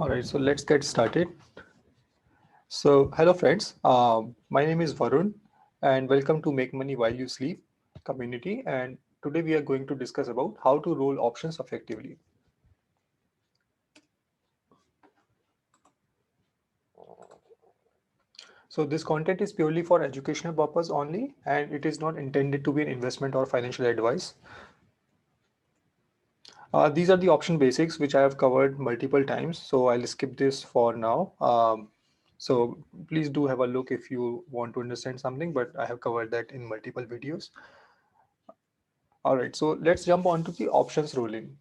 All right, so let's get started. So, hello friends. My name is Varun, and welcome to Make Money While You Sleep community. And today we are going to discuss about how to roll options effectively. So, this content is purely for educational purpose only, and it is not intended to be an investment or financial advice. These are the option basics which I have covered multiple times, so I'll skip this for now. So please do have a look if you want to understand something, but I have covered that in multiple videos. All right, so let's jump on to the options rolling.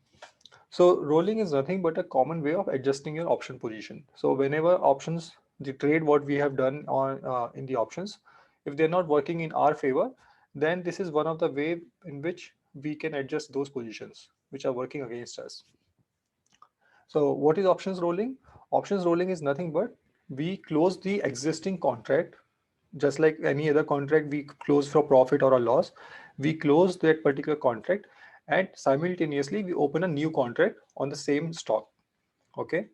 So rolling is nothing but a common way of adjusting your option position. So whenever options, the trade what we have done on in the options, if they're not working in our favor, then this is one of the way in which we can adjust those positions which are working against us. So what is options rolling? Options rolling is nothing but we close the existing contract, just like any other contract we close for profit or a loss. We close that particular contract and simultaneously we open a new contract on the same stock. Okay.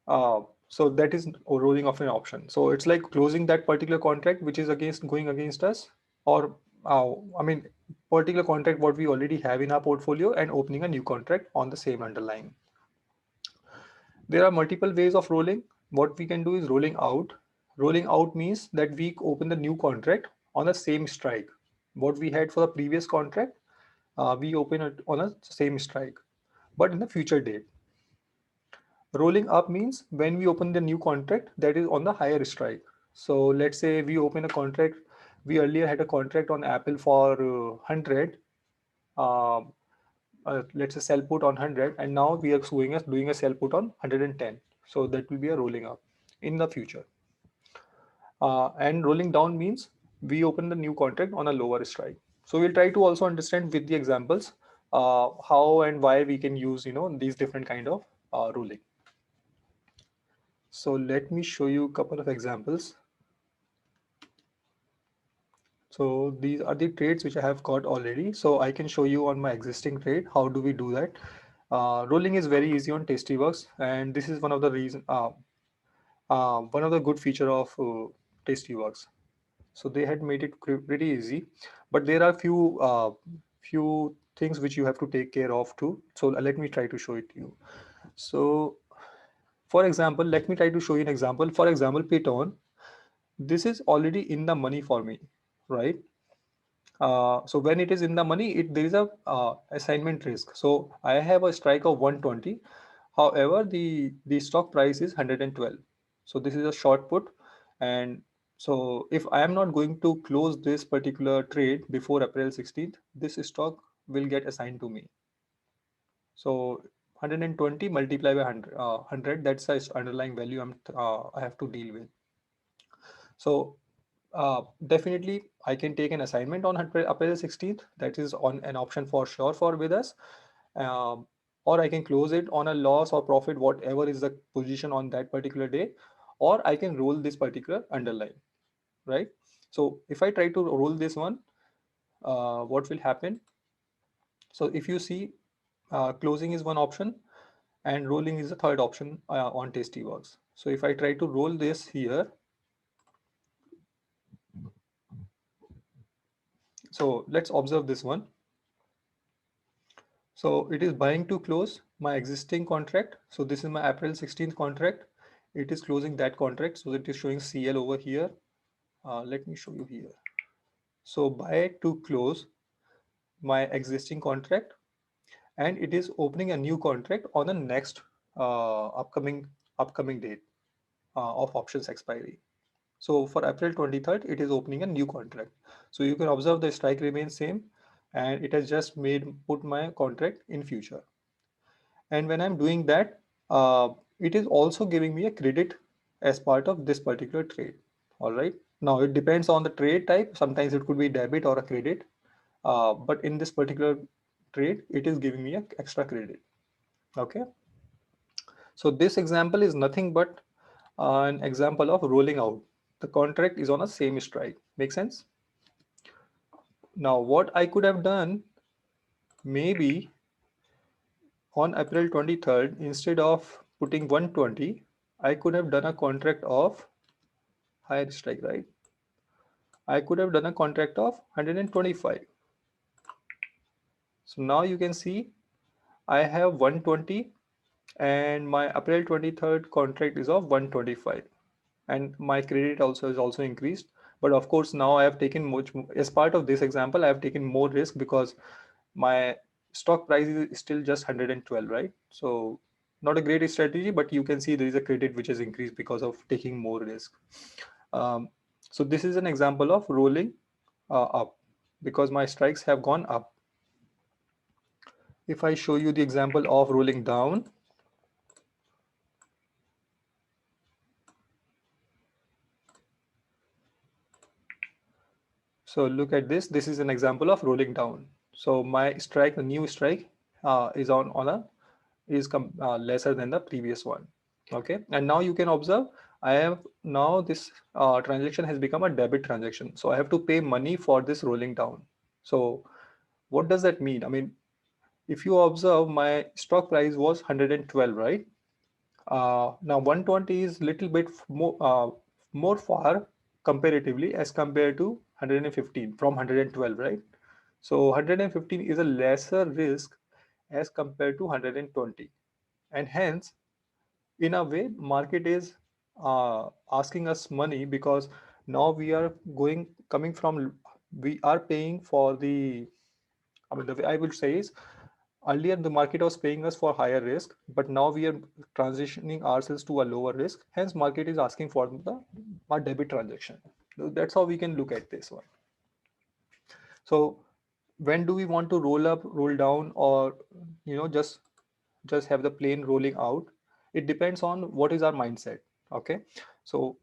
So that is rolling of an option. So it's like closing that particular contract which is against going against us, or I mean particular contract what we already have in our portfolio and opening a new contract on the same underlying. There are multiple ways of rolling. What we can do is rolling out. Rolling out means that we open the new contract on the same strike. What we had for the previous contract, we open it on a same strike, but in the future date. Rolling up means when we open the new contract that is on the higher strike. So let's say we open a contract. We earlier had a contract on Apple for 100. Uh, let's say sell put on 100, and now we are doing a sell put on 110. So that will be a rolling up in the future. And rolling down means we open the new contract on a lower strike. So we'll try to also understand with the examples how and why we can use these different kind of ruling. So let me show you a couple of examples. So these are the trades which I have got already. So I can show you on my existing trade how do we do that. Rolling is very easy on Tastyworks, and this is one of the good feature of Tastyworks. So they had made it pretty easy, but there are few things which you have to take care of too. So let me try to show it to you. So for example, let me try to show you an example. For example, Python, this is already in the money for me, right? So when it is in the money, there is a assignment risk. So I have a strike of 120. However, the stock price is 112. So this is a short put, and so if I am not going to close this particular trade before April 16th, this stock will get assigned to me. So 120 multiplied by 100, that's the underlying value I have to deal with. So definitely I can take an assignment on April 16th. That is on an option for sure for with us. Um, or I can close it on a loss or profit, whatever is the position on that particular day, or I can roll this particular underline, right? So if I try to roll this one, what will happen? So if you see, closing is one option and rolling is the third option on Tastyworks. So if I try to roll this here, so let's observe this one. So it is buying to close my existing contract. So this is my April 16th contract. It is closing that contract. So it is showing CL over here. Let me show you here. So buy to close my existing contract, and it is opening a new contract on the next upcoming date of options expiry. So for April 23rd, it is opening a new contract. So you can observe the strike remains same, and it has just put my contract in future. And when I'm doing that, it is also giving me a credit as part of this particular trade. All right. Now it depends on the trade type. Sometimes it could be debit or a credit. But in this particular trade, it is giving me an extra credit. Okay. So this example is nothing but an example of rolling out. The contract is on a same strike. Make sense? Now, what I could have done, maybe on April 23rd, instead of putting 120, I could have done a contract of higher strike, right? I could have done a contract of 125. So now you can see I have 120 and my April 23rd contract is of 125 and my credit also is also increased. But of course, now I have taken much, as part of this example, I have taken more risk because my stock price is still just 112, right? So not a great strategy, but you can see there is a credit which has increased because of taking more risk. Um, so this is an example of rolling up because my strikes have gone up. If I show you the example of rolling down, so look at this. This is an example of rolling down. So my strike, the new strike, is on a lesser than the previous one. Okay, and now you can observe I have now this transaction has become a debit transaction. So I have to pay money for this rolling down. So what does that mean? I mean, if you observe, my stock price was 112, right? Now 120 is little bit more far comparatively as compared to 115 from 112, right? So 115 is a lesser risk as compared to 120, and hence, in a way, market is asking us money because now we are coming from we are paying for the. I mean, the way I would say is earlier the market was paying us for higher risk, but now we are transitioning ourselves to a lower risk. Hence, market is asking for the our debit transaction. So that's how we can look at this one. So when do we want to roll up, roll down, or just have the plain rolling out? It depends on what is our mindset. Okay, so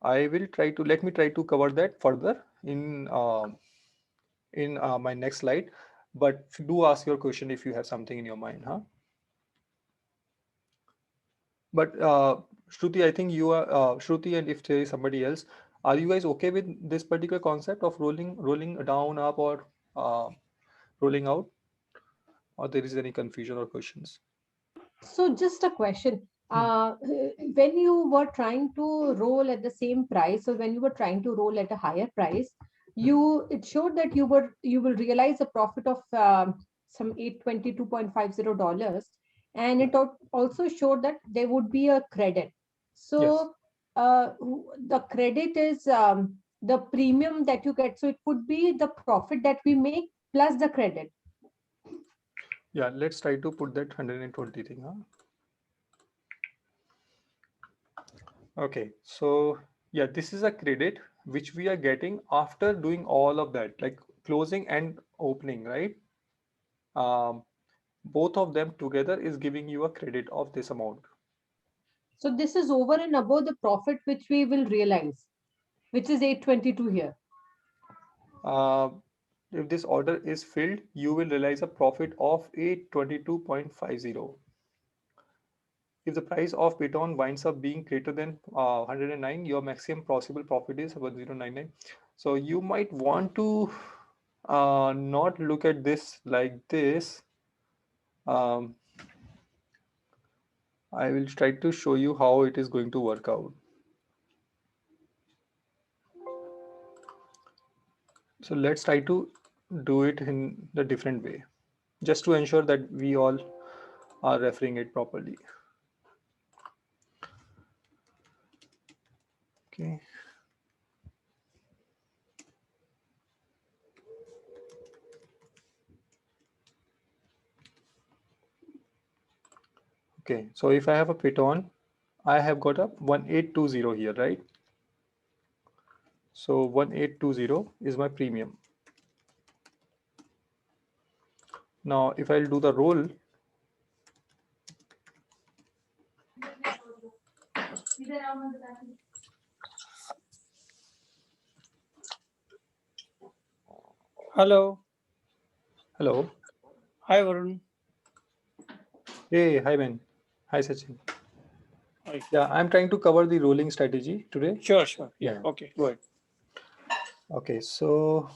I will try to let me try to cover that further in my next slide. But do ask your question if you have something in your mind, huh? But Shruti, I think you are Shruti, and if there is somebody else, are you guys okay with this particular concept of rolling down, up, or uh, rolling out, or there is any confusion or questions? So just a question. Hmm. When you were trying to roll at the same price, or when you were trying to roll at a higher price, Hmm. it showed that you will realize a profit of some $822.50, and Yeah. also showed that there would be a credit. Yes. So the credit is the premium that you get. So it would be the profit that we make plus the credit. Yeah. Let's try to put that 120 thing, huh? Okay. So yeah, this is a credit which we are getting after doing all of that, like closing and opening, right? Um, both of them together is giving you a credit of this amount. So this is over and above the profit which we will realize, which is 822 here. Uh, if this order is filled, you will realize a profit of 822.50. If the price of Piton winds up being greater than 109, your maximum possible profit is 1099. So you might want to not look at this like this. Um, I will try to show you how it is going to work out. So let's try to do it in the different way, just to ensure that we all are referring it properly. Okay. Okay. So if I have a Piton, I have got a 1820 here, right? So 1820 is my premium. Now, if I'll do the roll, Hello. hello. Hi, Varun. Hey, hi Ben. Hi Sachin. Hi. Yeah, I'm trying to cover the rolling strategy today. Sure, sure. Yeah. Yeah. Okay. Go ahead. Okay. So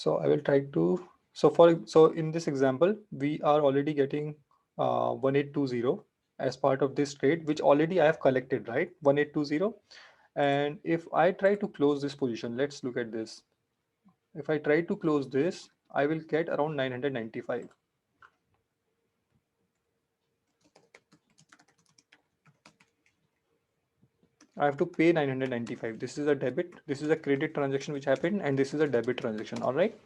I will try to. So in this example, we are already getting 1820 as part of this trade, which already I have collected, right? 1820. And if I try to close this position, let's look at this. If I try to close this, I will get around 995. I have to pay 995. This is a debit. This is a credit transaction which happened, and this is a debit transaction. All right.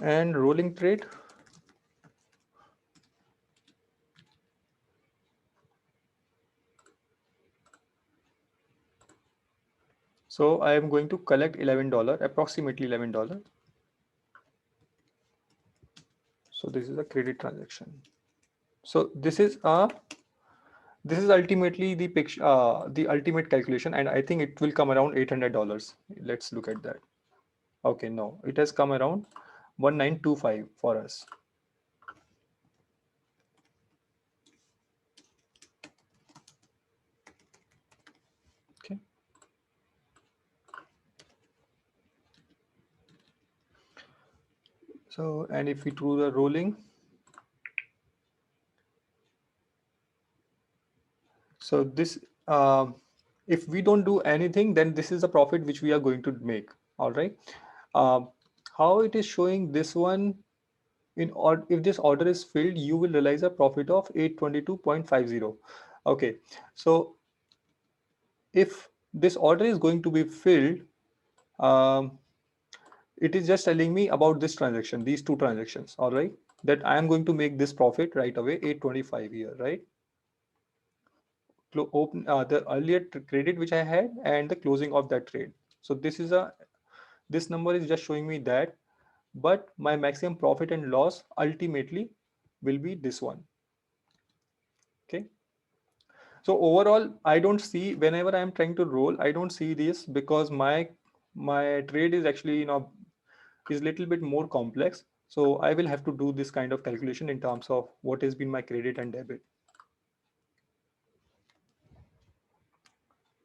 And rolling trade. So I am going to collect $11, approximately $11. So this is a credit transaction. So this is ultimately the picture, the ultimate calculation, and I think it will come around $800. Let's look at that. Okay, no, it has come around 1925 for us. Okay. So, and if we do the rolling, so this, if we don't do anything, then this is the profit which we are going to make. All right. Um, how it is showing this one or if this order is filled, you will realize a profit of 822.50. Okay. So if this order is going to be filled, um, it is just telling me about this transaction, these two transactions, all right, that I am going to make this profit right away, 825 here, right? Open the earlier credit which I had and the closing of that trade. So this number is just showing me that, but my maximum profit and loss ultimately will be this one. Okay. So overall, I don't see, whenever I'm trying to roll, I don't see this because my trade is actually, is a little bit more complex. So I will have to do this kind of calculation in terms of what has been my credit and debit.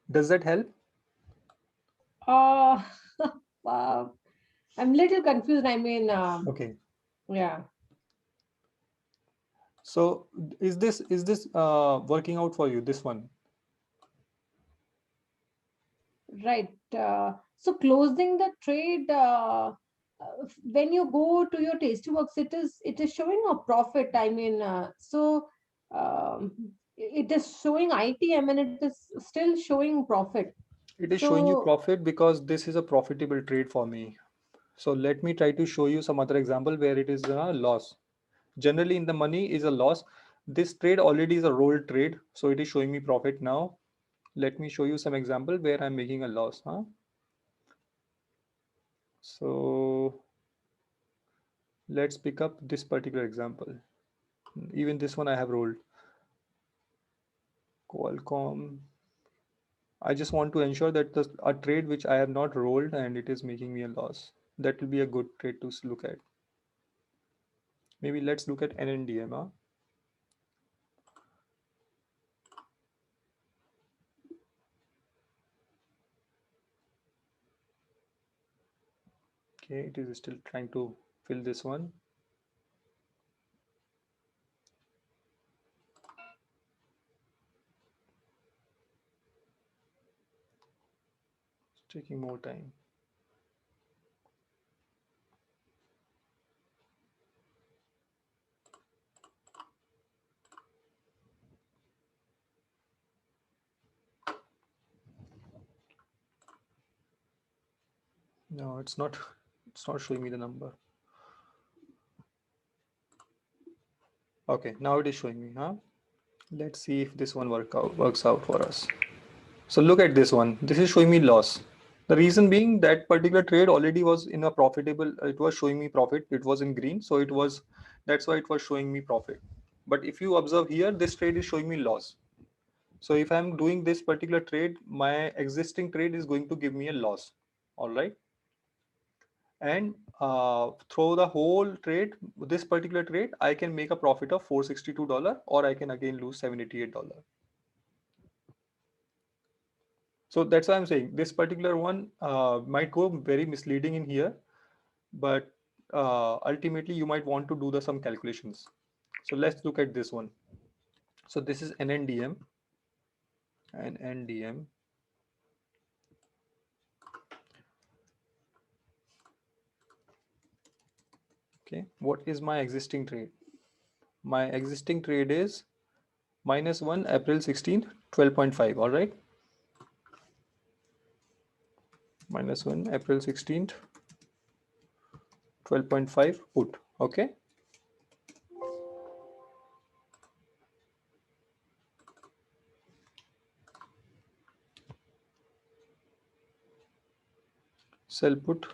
Does that help? Uh, I'm a little confused. I mean, Okay. yeah. So is this working out for you, this one? Right. So closing the trade, when you go to your Tastyworks, it is showing a profit. I mean, um, it is showing ITM and it is still showing profit. It is showing you So profit because this is a profitable trade for me. So let me try to show you some other example where it is a loss. Generally in the money is a loss. This trade already is a rolled trade, so it is showing me profit now. Let me show you some example where I'm making a loss. So let's pick up this particular example. Even this one I have rolled. Qualcomm. I just want to ensure that a trade which I have not rolled and it is making me a loss. That will be a good trade to look at. Maybe let's look at NNDM. Okay, it is still trying to fill this one. It's taking more time. No, it's not. It's not showing me the number. Okay, now it is showing me. Let's see if this one works out for us. So look at this one. This is showing me loss. The reason being that particular trade already was in a profitable, it was showing me profit. It was in green. So that's why it was showing me profit. But if you observe here, this trade is showing me loss. So if I'm doing this particular trade, my existing trade is going to give me a loss. All right. And through the whole trade, this particular trade, I can make a profit of $462 or I can again lose $788. So that's why I'm saying this particular one might go very misleading in here, but ultimately you might want to do some calculations. So let's look at this one. So this is NNDM and NDM. Okay, what is my existing trade? My existing trade is -1 April 16th, 12.5. All right, -1 April 16th, 12.5 put. Okay, sell put.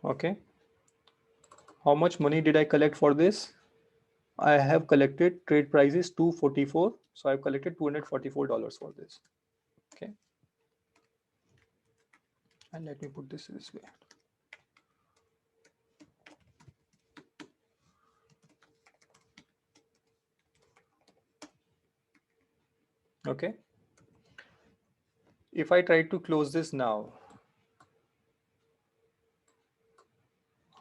Okay, how much money did I collect for this? I have collected trade prices 244, so I've collected $244 for this. Okay, and let me put this way. Okay, if I try to close this now,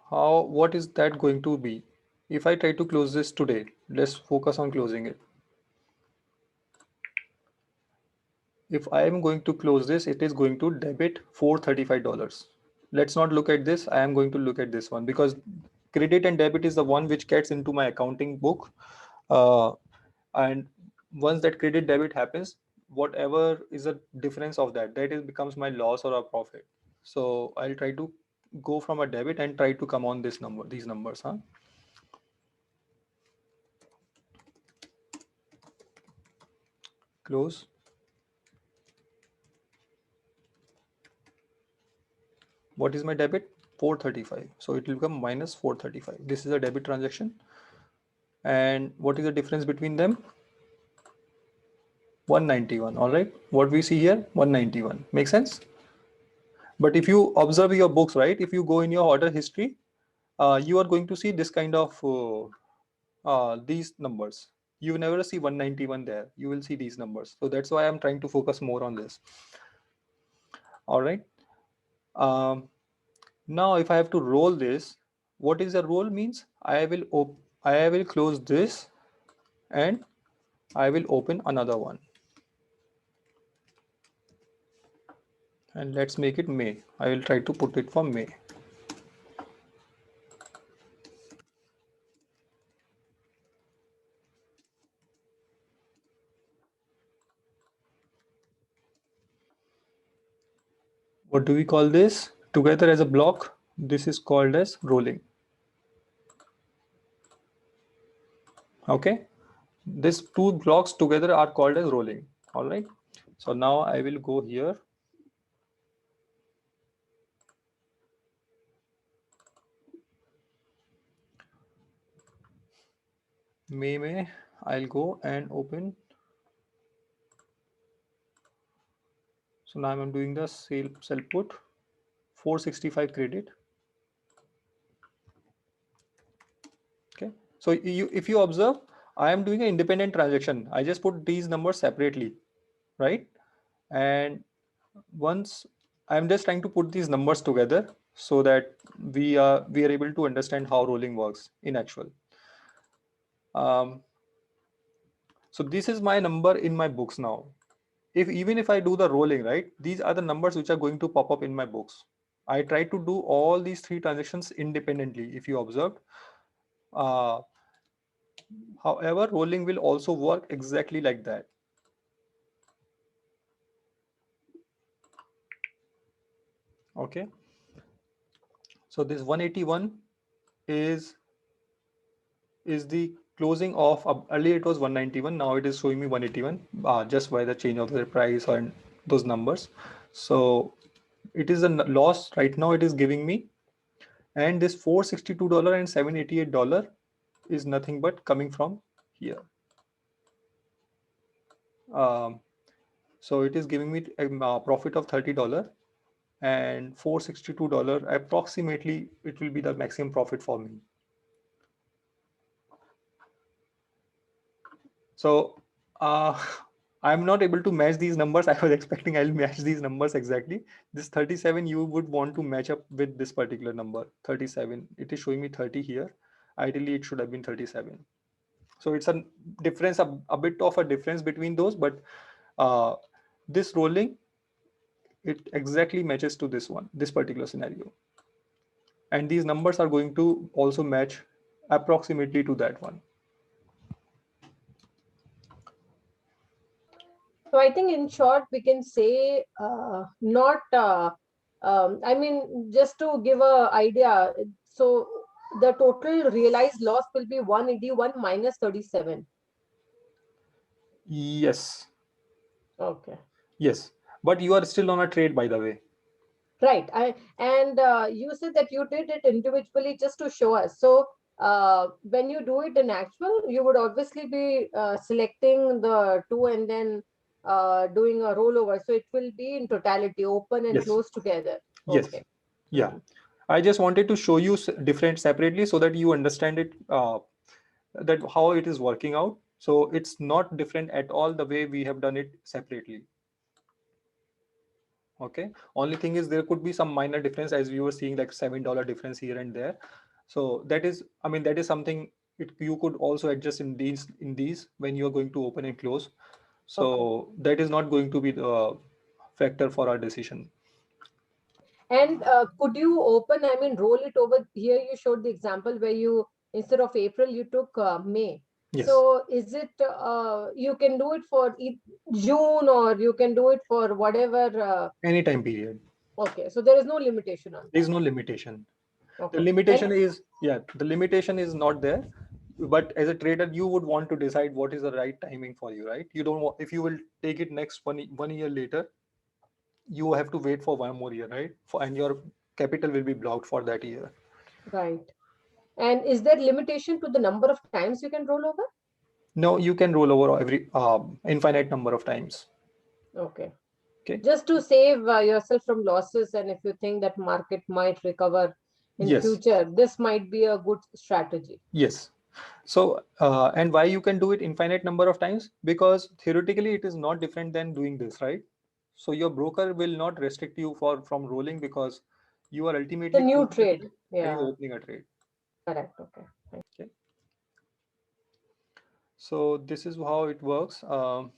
what is that going to be? If I try to close this today, let's focus on closing it. If I am going to close this, it is going to debit $435. Let's not look at this. I am going to look at this one because credit and debit is the one which gets into my accounting book. And once that credit debit happens, whatever is the difference of that is becomes my loss or a profit. So I'll try to go from a debit and try to come on this number, these numbers, huh? Close. What is my debit? 435. So it will become minus 435. This is a debit transaction. And what is the difference between them? 191. All right. What we see here, 191. Make sense? But if you observe your books, right, if you go in your order history, you are going to see this kind of these numbers. You never see 191 there. You will see these numbers. So that's why I'm trying to focus more on this. All right. Um, Now, if I have to roll this, what is the roll means? I will close this and I will open another one. And let's make it May. I will try to put it for May. What do we call this? Together as a block, this is called as rolling. Okay. These two blocks together are called as rolling. All right. So now I will go here. May, I'll go and open. So now I'm doing the sell put 465 credit. Okay, so if you observe, I am doing an independent transaction. I just put these numbers separately, right? And once I'm just trying to put these numbers together so that we are able to understand how rolling works in actual. Um, so this is my number in my books now. Even if I do the rolling, right, these are the numbers which are going to pop up in my books. I try to do all these three transactions independently. If you observed, uh, however, rolling will also work exactly like that. Okay, so this 181 is the closing of earlier it was 191, now it is showing me 181 just by the change of the price and those numbers. So it is a loss right now it is giving me, and this $462 and $788 is nothing but coming from here. Um, so it is giving me a profit of $30 and $462 approximately. It will be the maximum profit for me. So uh, I'm not able to match these numbers. I was expecting I'll match these numbers exactly. This 37 you would want to match up with this particular number 37. It is showing me 30 here. Ideally, it should have been 37. So it's a difference, a bit of a difference between those, but uh, this rolling, it exactly matches to this one, this particular scenario. And these numbers are going to also match approximately to that one. So I think in short, we can say not, I mean, just to give a idea, so the total realized loss will be 181 minus 37. Yes, Okay. yes. But you are still on a trade, by the way. Right. And you said that you did it individually just to show us. So when you do it in actual, you would obviously be selecting the two and then doing a rollover. So it will be in totality, open and Yes, close together. yes, Okay. yeah. Mhm. I just wanted to show you different separately so that you understand it, that how it is working out. So it's not different at all the way we have done it separately. Okay. Only thing is there could be some minor difference as we were seeing like $7 difference here and there. So that is, I mean, that is something you could also adjust in these when you are going to open and close. Okay. So that is not going to be the factor for our decision. And could you open, I mean, roll it over here? You showed the example where you, instead of April, you took May. Yes. So is it, you can do it for June or you can do it for whatever? Any time period. Okay. So there is no limitation on There that. is no limitation. The Okay. And limitation is, yeah, the limitation is not there. But as a trader, you would want to decide what is the right timing for you, right? You don't want, if you will take it next 1 year later, you have to wait for 1 more year, right? And your capital will be blocked for that year. right. And is there limitation to the number of times you can roll over? No, you can roll over every infinite number of times. Okay. Okay. Just to save yourself from losses, and if you think that market might recover in Yes. future, this might be a good strategy. Yes. So, and why you can do it infinite number of times? Because theoretically, it is not different than doing this, right? So your broker will not restrict you from rolling because you are The ultimately new closing the trade. trade and you're Yeah. opening a trade. Correct. Okay. Okay. So this is how it works. Okay.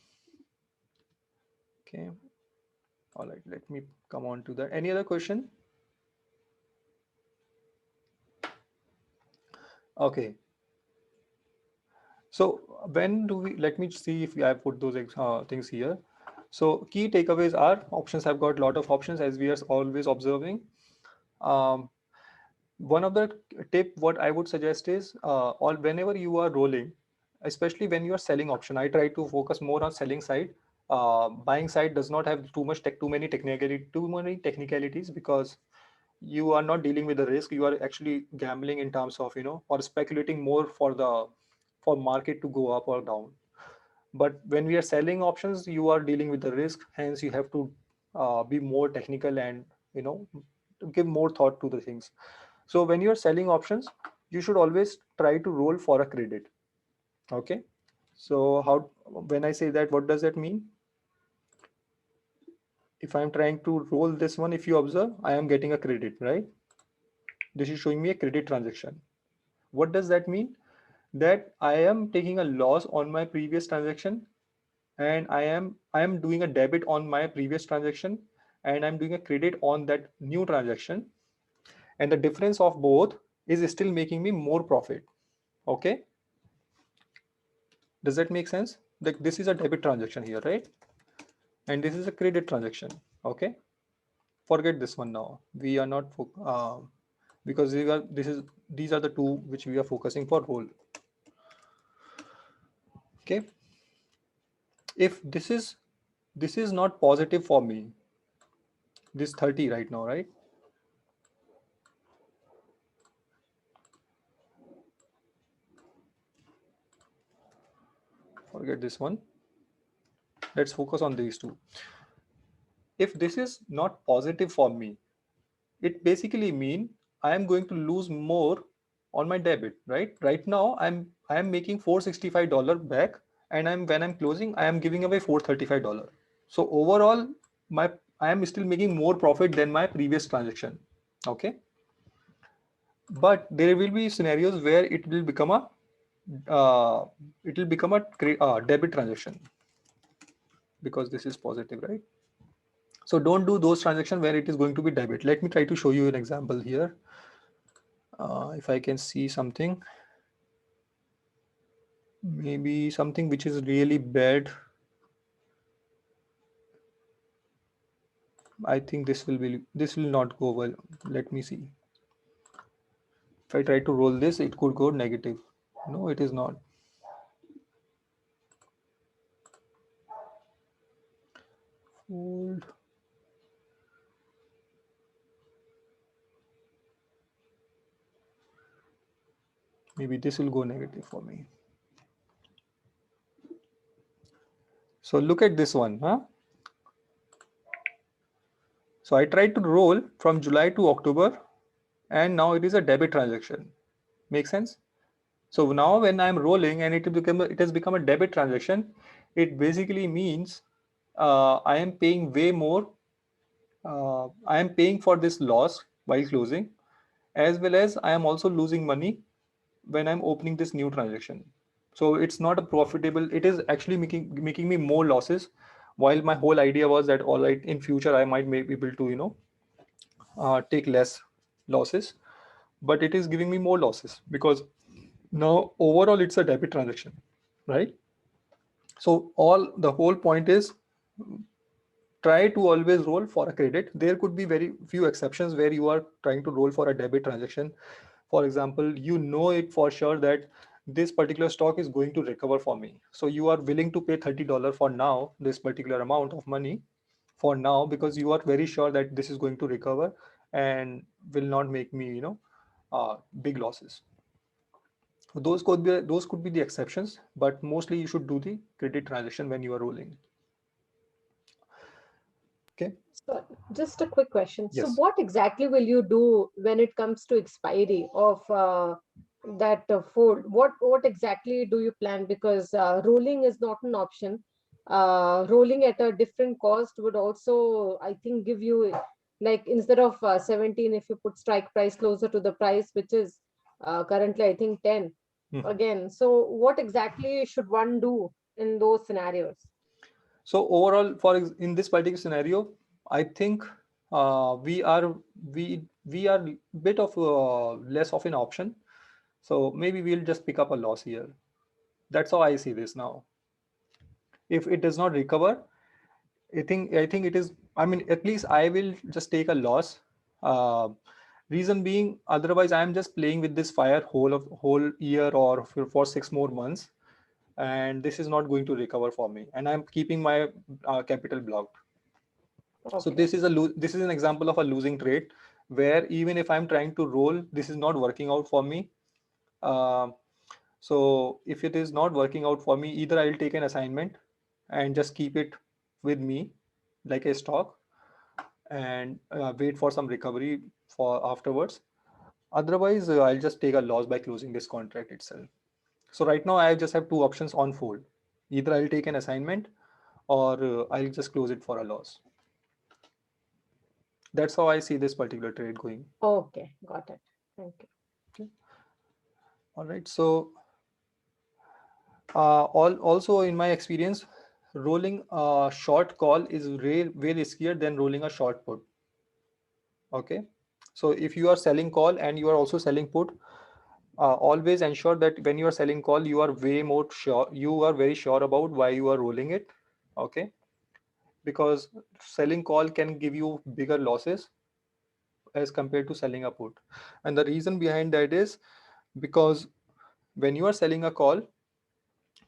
All right. Let me come on to that. Any other question? Okay. So when do we, let me see if I put those things here. So key takeaways are options have got a lot of options as we are always observing. Um, One of the tip what I would suggest is all whenever you are rolling, especially when you are selling option, I try to focus more on selling side. Buying side does not have too many technicalities because you are not dealing with the risk. You are actually gambling in terms of or speculating more for market to go up or down. But when we are selling options, you are dealing with the risk. Hence, you have to be more technical and you know to give more thought to the things. So when you're selling options, you should always try to roll for a credit. Okay. So how when I say that, what does that mean? If I'm trying to roll this one, if you observe, I am getting a credit, right? This is showing me a credit transaction. What does that mean? That I am taking a loss on my previous transaction and I am doing a debit on my previous transaction and I'm doing a credit on that new transaction. And the difference of both is still making me more profit. Okay. Does that make sense? Like this is a debit transaction here, right? And this is a credit transaction. Okay. Forget this one now. We are not because these are the two which we are focusing for whole. Okay. If this is not positive for me, this 30 right now, right? Forget this one. Let's focus on these two. If this is not positive for me, it basically mean I am going to lose more on my debit, right? Right now I am making $465 back and when I'm closing, I am giving away $435. So overall, my I am still making more profit than my previous transaction. Okay, but there will be scenarios where uh, it will become a debit transaction, because this is positive, right? So don't do those transactions where it is going to be debit. Let me try to show you an example here. If I can see something, maybe something which is really bad. I think this will not go well. Let me see. If I try to roll this, it could go negative. No, it is not. Fold. Maybe this will go negative for me. So look at this one, huh? So I tried to roll from July to October, and now it is a debit transaction. Make sense? So now when I'm rolling and it has become a debit transaction, it basically means I am paying way more. I am paying for this loss while closing, as well as I am also losing money when I'm opening this new transaction. So it's not a profitable. It is actually making me more losses, while my whole idea was that all right, in future I might be able to take less losses, but it is giving me more losses because now overall it's a debit transaction, right? So all the whole point is, try to always roll for a credit. There could be very few exceptions where you are trying to roll for a debit transaction. For example, you know it for sure that this particular stock is going to recover for me. So you are willing to pay $30 for now, this particular amount of money for now, because you are very sure that this is going to recover and will not make me, big losses. So those could be the exceptions, but mostly you should do the credit transaction when you are rolling. Okay. So just a quick question. So Yes. what exactly will you do when it comes to expiry of that fold? What exactly do you plan? Because rolling is not an option. Rolling at a different cost would also, I think, give you, like, instead of 17, if you put strike price closer to the price, which is currently, I think, 10 Mhm. again. So what exactly should one do in those scenarios? So overall, in this particular scenario, I think we are bit of less of an option. So maybe we'll just pick up a loss here. That's how I see this now. If it does not recover, I think it is. I mean, at least I will just take a loss. Uh, Reason being, otherwise I am just playing with this fire whole year or for 6 more months, and this is not going to recover for me. And I'm keeping my capital blocked. So Okay. this is an example of a losing trade, where even if I'm trying to roll, this is not working out for me. Um so if it is not working out for me, either I'll take an assignment and just keep it with me like a stock, and wait for some recovery for afterwards. Otherwise, I'll just take a loss by closing this contract itself. So right now I just have two options on fold. Either I'll take an assignment, or I'll just close it for a loss. That's how I see this particular trade going. Okay, got it. Thank you. Okay. All right. So also in my experience, rolling a short call is way riskier than rolling a short put. Okay. So if you are selling call and you are also selling put, always ensure that when you are selling call, you are way more sure. You are very sure about why you are rolling it. Okay. Because selling call can give you bigger losses as compared to selling a put. And the reason behind that is because when you are selling a call,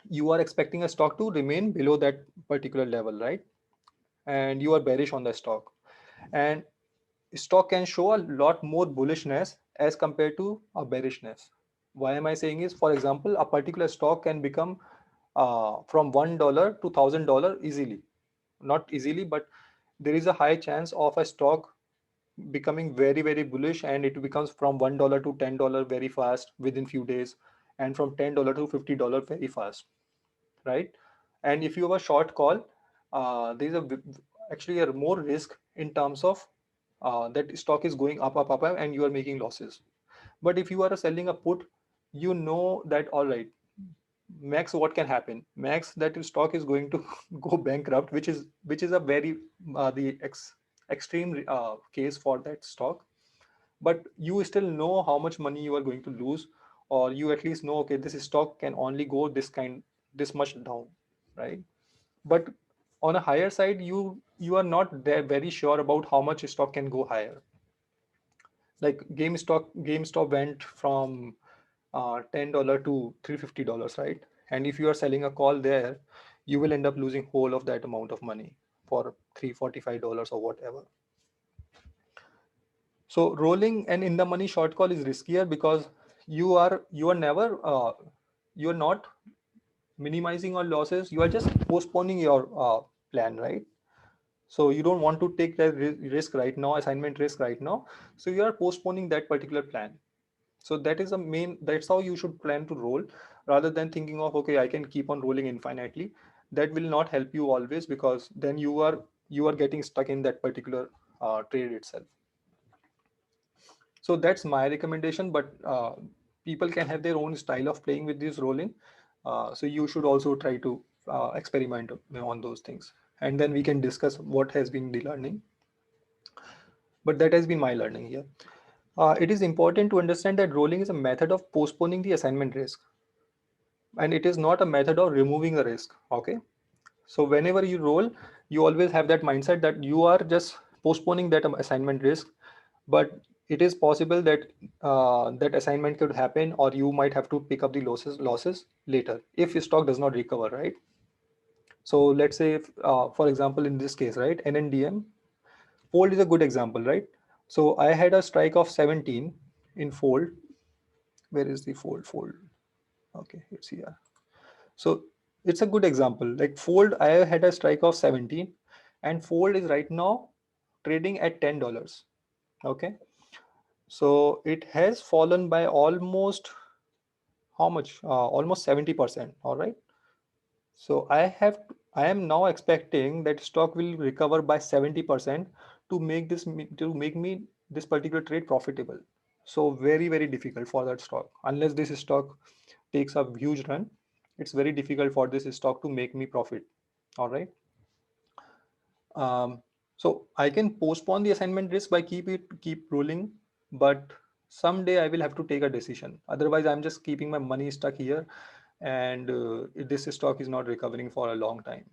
you are expecting a stock to remain below that particular level, right? And you are bearish on the stock. And stock can show a lot more bullishness as compared to a bearishness. Why am I saying is, for example, a particular stock can become from $1 to $1,000 easily. Not easily, but there is a high chance of a stock becoming very, very bullish, and it becomes from $1 to $10 very fast within few days, and from $10 to $50 very fast, right? And if you have a short call, there is actually a more risk in terms of that stock is going up, and you are making losses. But if you are selling a put, you know that all right, max what can happen? Max that stock is going to go bankrupt, which is a very extreme case for that stock. But you still know how much money you are going to lose, or you at least know, okay, this stock can only go this much down, right? But on a higher side, you are not there very sure about how much stock can go higher. Like GameStop went from $10 to $350, right? And if you are selling a call there, you will end up losing whole of that amount of money for $345 or whatever. So rolling an in the money short call is riskier because you are never you are not minimizing your losses. You are just postponing your plan, right? So you don't want to take that risk right now, assignment risk right now. So you are postponing that particular plan. So that's how you should plan to roll, rather than thinking of, okay, I can keep on rolling infinitely. That will not help you always, because then you are getting stuck in that particular trade itself. So that's my recommendation, but people can have their own style of playing with this rolling. So you should also try to experiment on those things, and then we can discuss what has been the learning. But that has been my learning here. It is important to understand that rolling is a method of postponing the assignment risk, and it is not a method of removing the risk. Okay. So whenever you roll, you always have that mindset that you are just postponing that assignment risk, but it is possible that that assignment could happen, or you might have to pick up the losses later if your stock does not recover, right? So let's say, if, for example, in this case, right, NNDM Fold is a good example, right? So I had a strike of 17 in Fold. Where is the Fold? Okay, it's here. So it's a good example. Like Fold, I had a strike of 17, and Fold is right now trading at $10. Okay. So it has fallen by almost how much? Almost 70%. All right. So I am now expecting that stock will recover by 70% to make me this particular trade profitable. So very, very difficult for that stock. Unless this stock takes a huge run, it's very difficult for this stock to make me profit. All right. Um, so I can postpone the assignment risk by keep rolling, but someday I will have to take a decision. Otherwise, I'm just keeping my money stuck here, and this stock is not recovering for a long time.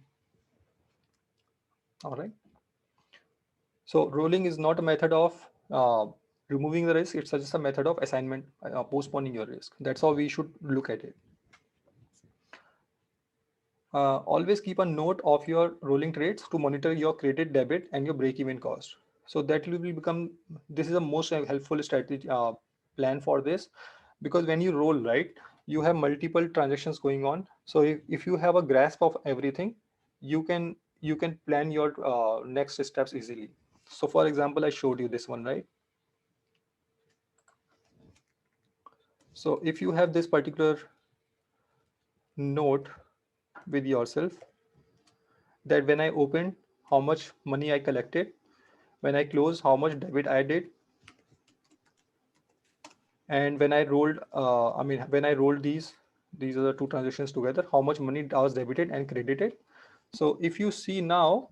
All right. So rolling is not a method of removing the risk. It's just a method of assignment, postponing your risk. That's how we should look at it. Always keep a note of your rolling trades to monitor your credit, debit, and your break-even cost. So that will become, this is the most helpful strategy plan for this, because when you roll, right, you have multiple transactions going on. So if you have a grasp of everything, you can plan your next steps easily. So for example, I showed you this one, right? So if you have this particular note with yourself, that when I opened, how much money I collected, when I closed, how much debit I did, and when I rolled, when I rolled these are the two transactions together, how much money was debited and credited. So if you see now,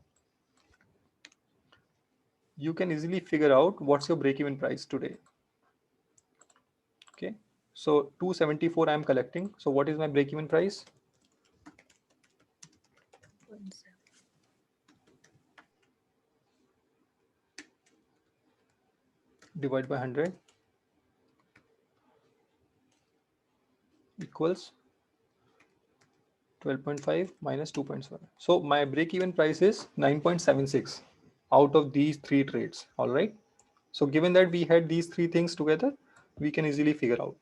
you can easily figure out what's your break-even price today. Okay, so 274 I'm collecting. So what is my break-even price? Divide by 100 equals 12.5 minus 2.7. So my break-even price is 9.76 out of these three trades. All right. So given that we had these three things together, we can easily figure out.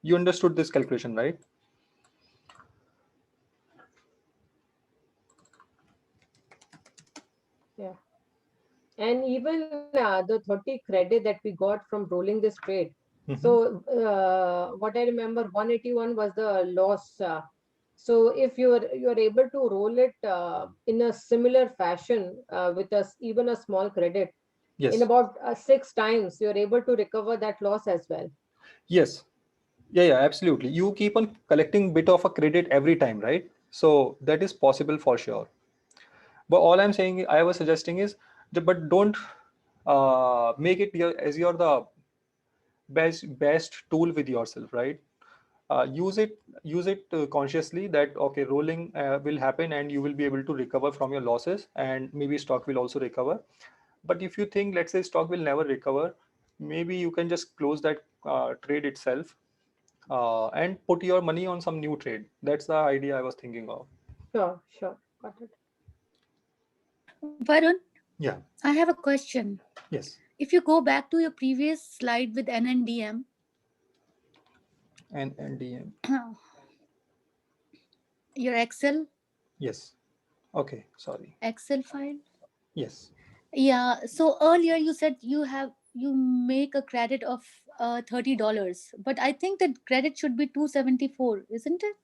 You understood this calculation, right? Yeah. And even the 30 credit that we got from rolling this trade. Mhm. So what I remember, 181 was the loss So if you're able to roll it in a similar fashion with us even a small credit, in Yes. about 6 times, you're able to recover that loss as well. Yes. Yeah, absolutely. You keep on collecting bit of a credit every time, right? So that is possible for sure. But all I'm saying, I was suggesting is, but don't make it as you're the best tool with yourself, right? Use it consciously, that okay, rolling will happen and you will be able to recover from your losses, and maybe stock will also recover. But if you think, let's say, stock will never recover, maybe you can just close that trade itself, and put your money on some new trade. That's the idea I was thinking of. Sure, sure. Got it. Varun, Yeah. I have a question. Yes. If you go back to your previous slide with NNDM, And NDM. your Yes. Okay. Sorry. Excel file. Yes. Yeah. So earlier you said you make a credit of $30, but I think that credit should be 274, isn't it?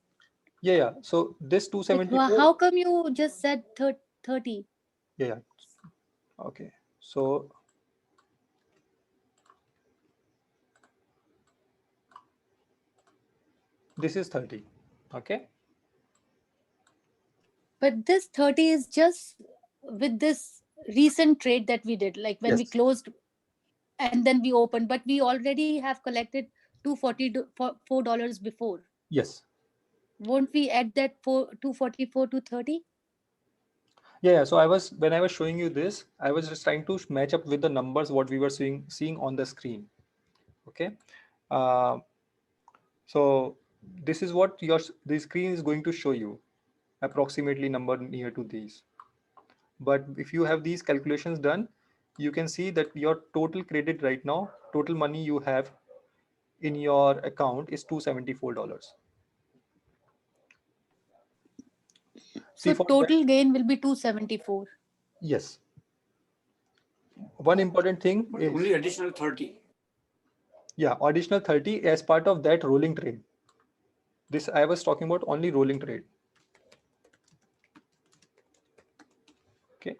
Yeah. So this Like 274. how come you just said 30? Yeah. Okay. So this is 30. Okay. But this 30 is just with this recent trade that we did, like when we Yes. closed and then we opened, but we already have collected $244 before. Yes. Won't we add that 244 to 30? Yeah. So when I was showing you this, I was just trying to match up with the numbers what we were seeing on the screen. Okay. Uh, so this is what the screen is going to show you, approximately number near to these. But if you have these calculations done, you can see that your total credit right now, total money you have in your account is $274. See, So for that, total gain will be 274. yes. One important thing But is, only additional 30. yeah, additional 30 as part of that rolling trade. This I was talking about only rolling trade. Okay.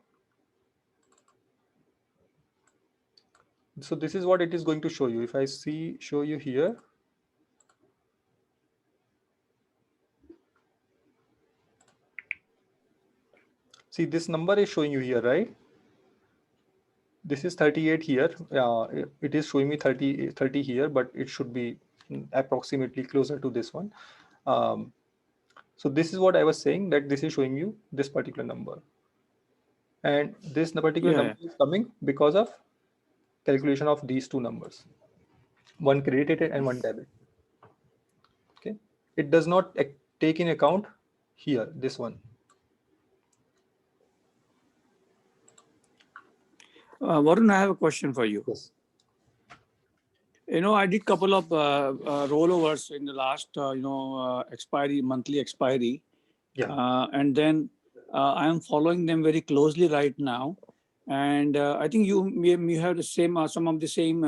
So this is what it is going to show you. If I show you here, see this number is showing you here, right? This is 38 here. It is showing me 30 here, but it should be approximately closer to this one. Um, so this is what I was saying, that this is showing you this particular number. And this particular Yeah. number is coming because of calculation of these two numbers, one credited and one debit. Okay. It does not take in account here, this one. Varun, I have a question for you. Yes. I did couple of rollovers in the last, monthly expiry. Yeah. And then I am following them very closely right now. And I think you have the same, some of the same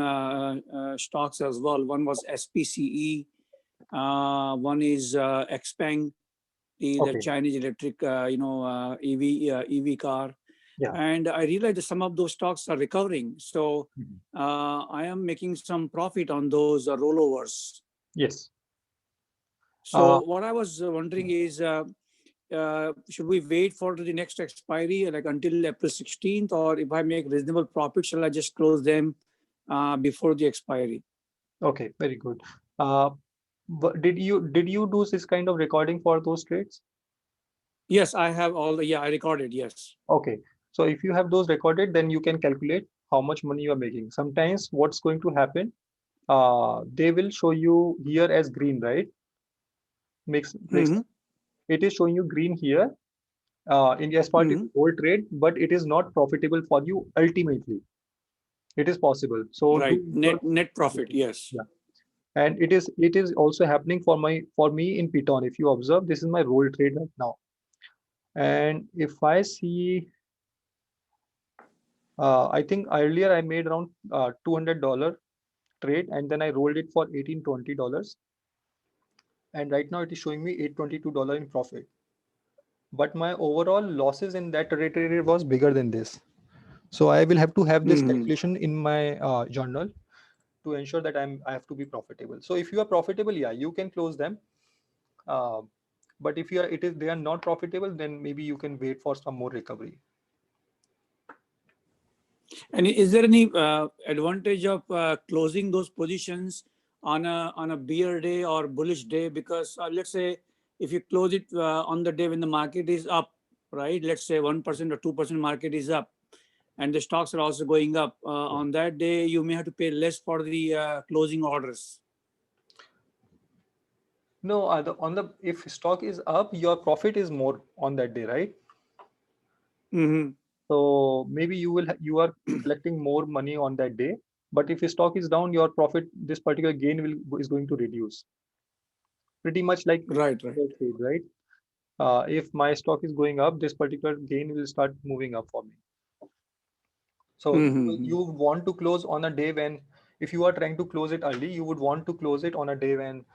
stocks as well. One was SPCE, one is Xpeng, the Okay. Chinese electric, EV car. Yeah. And I realized that some of those stocks are recovering. So Mhm. I am making some profit on those rollovers. Yes. So what I was wondering is, should we wait for the next expiry, like until April 16th, or if I make reasonable profit, shall I just close them before the expiry? Okay. Very good. Uh, did you do this kind of recording for those trades? Yes, I have all. Yeah, I recorded. Yes. Okay. So if you have those recorded, then you can calculate how much money you are making. Sometimes what's going to happen, they will show you here as green, right? Makes Mm-hmm. it is showing you green here in as part of Mm-hmm. whole trade, but it is not profitable for you ultimately. It is possible. So Right. Net profit. Yes. yeah. And it is also happening for me in Python. If you observe, this is my roll trade right now. And if I see, I think earlier I made around $200 trade, and then I rolled it for $18-20, and right now it is showing me $822 in profit. But my overall losses in that trade was bigger than this. So I will have to have this Mhm. calculation in my journal to ensure that I have to be profitable. So if you are profitable, yeah, you can close them. Uh, but if they are not profitable, then maybe you can wait for some more recovery. And is there any advantage of closing those positions on a bear day or bullish day? Because let's say if you close it on the day when the market is up, right? Let's say 1% or 2% market is up, and the stocks are also going up. On that day, you may have to pay less for the closing orders. No, if stock is up, your profit is more on that day, right? Mm-hmm. So maybe you are collecting more money on that day. But if stock is down, your profit, this particular gain is going to reduce. Pretty much like Right, right. trade, right? If my stock is going up, this particular gain will start moving up for me. So Mm-hmm. you want to close on a day when, if you are trying to close it early, you would want to close it on a day when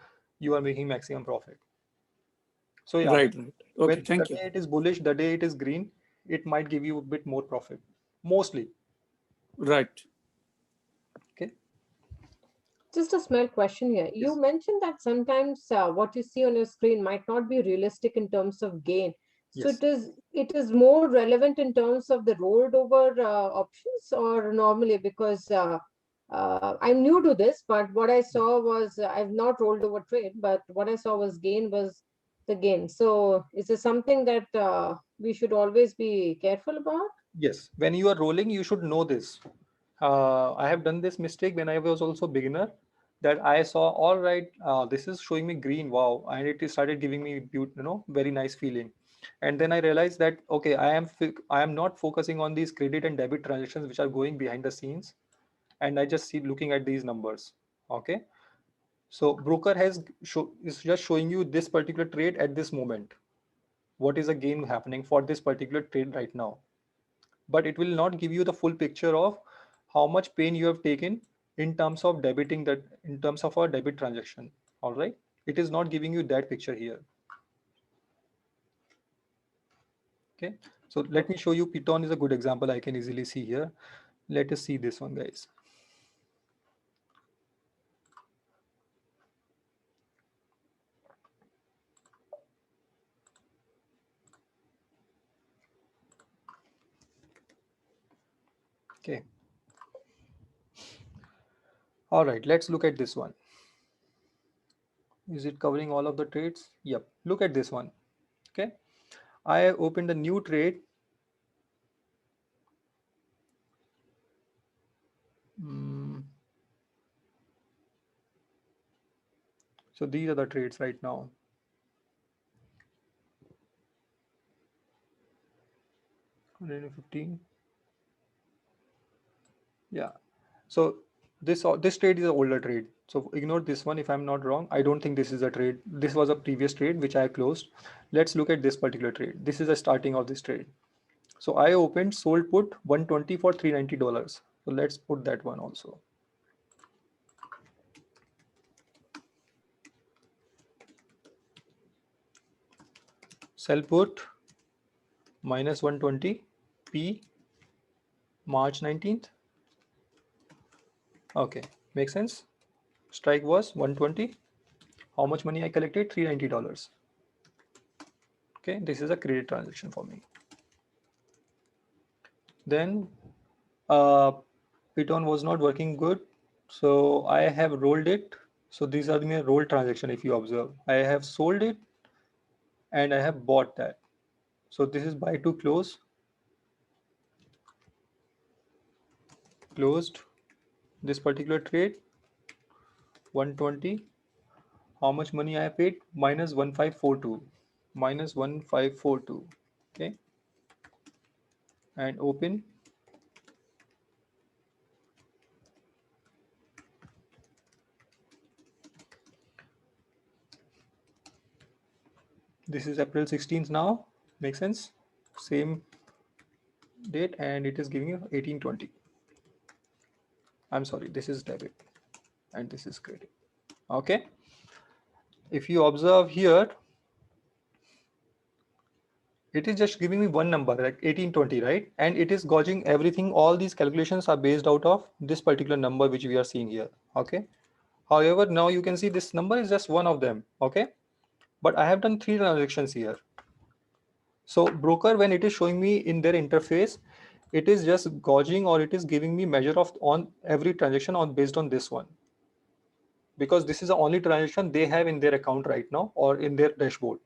you are making maximum profit. So yeah, Right, right. Okay, when the thank you. day it is bullish, the day it is green, it might give you a bit more profit, mostly. Right. Okay. Just a small question here. You Yes. mentioned that sometimes what you see on your screen might not be realistic in terms of gain. So Yes. it is more relevant in terms of the rolled over options or normally because I'm new to this, but what I saw was I've not rolled over trade, but what I saw was the gain. So is this something that we should always be careful about? Yes. When you are rolling, you should know this. I have done this mistake when I was also beginner, that I saw, all right, this is showing me green, wow, and it started giving me very nice feeling. And then I realized that okay, I am not focusing on these credit and debit transactions which are going behind the scenes, and I just see looking at these numbers. Okay, so broker is just showing you this particular trade at this moment. What is the gain happening for this particular trade right now? But it will not give you the full picture of how much pain you have taken in terms of debiting that, in terms of a debit transaction. All right, it is not giving you that picture here. Okay, so let me show you. Python is a good example I can easily see here. Let us see this one, guys. Okay, all right, let's look at this one. Is it covering all of the trades? Yep, look at this one. Okay, I opened a new trade. Mm, so these are the trades right now. 115. Yeah. So this trade is an older trade. So ignore this one if I'm not wrong. I don't think this is a trade. This was a previous trade which I closed. Let's look at this particular trade. This is the starting of this trade. So I opened sold put 120 for $390. So let's put that one also. Sell put minus 120 P March 19th. Okay, makes sense. Strike was 120. How much money I collected? $390. Okay, this is a credit transaction for me. Then Python was not working good, so I have rolled it. So these are my roll transaction. If you observe, I have sold it and I have bought that. So this is buy to close, closed this particular trade 120. How much money I paid? Minus 1542, minus 1542. Okay, and open. This is April 16th now. Makes sense. Same date, and it is giving you 1820. I'm sorry, this is debit and this is credit. Okay. if you observe here, it is just giving me one number like 1820, right? And it is gauging everything. All these calculations are based out of this particular number which we are seeing here. Okay. However, now you can see this number is just one of them. Okay. But I have done 3 transactions here. So broker, when it is showing me in their interface, it is just gauging, or it is giving me measure of on every transaction on based on this one, because this is the only transaction they have in their account right now or in their dashboard.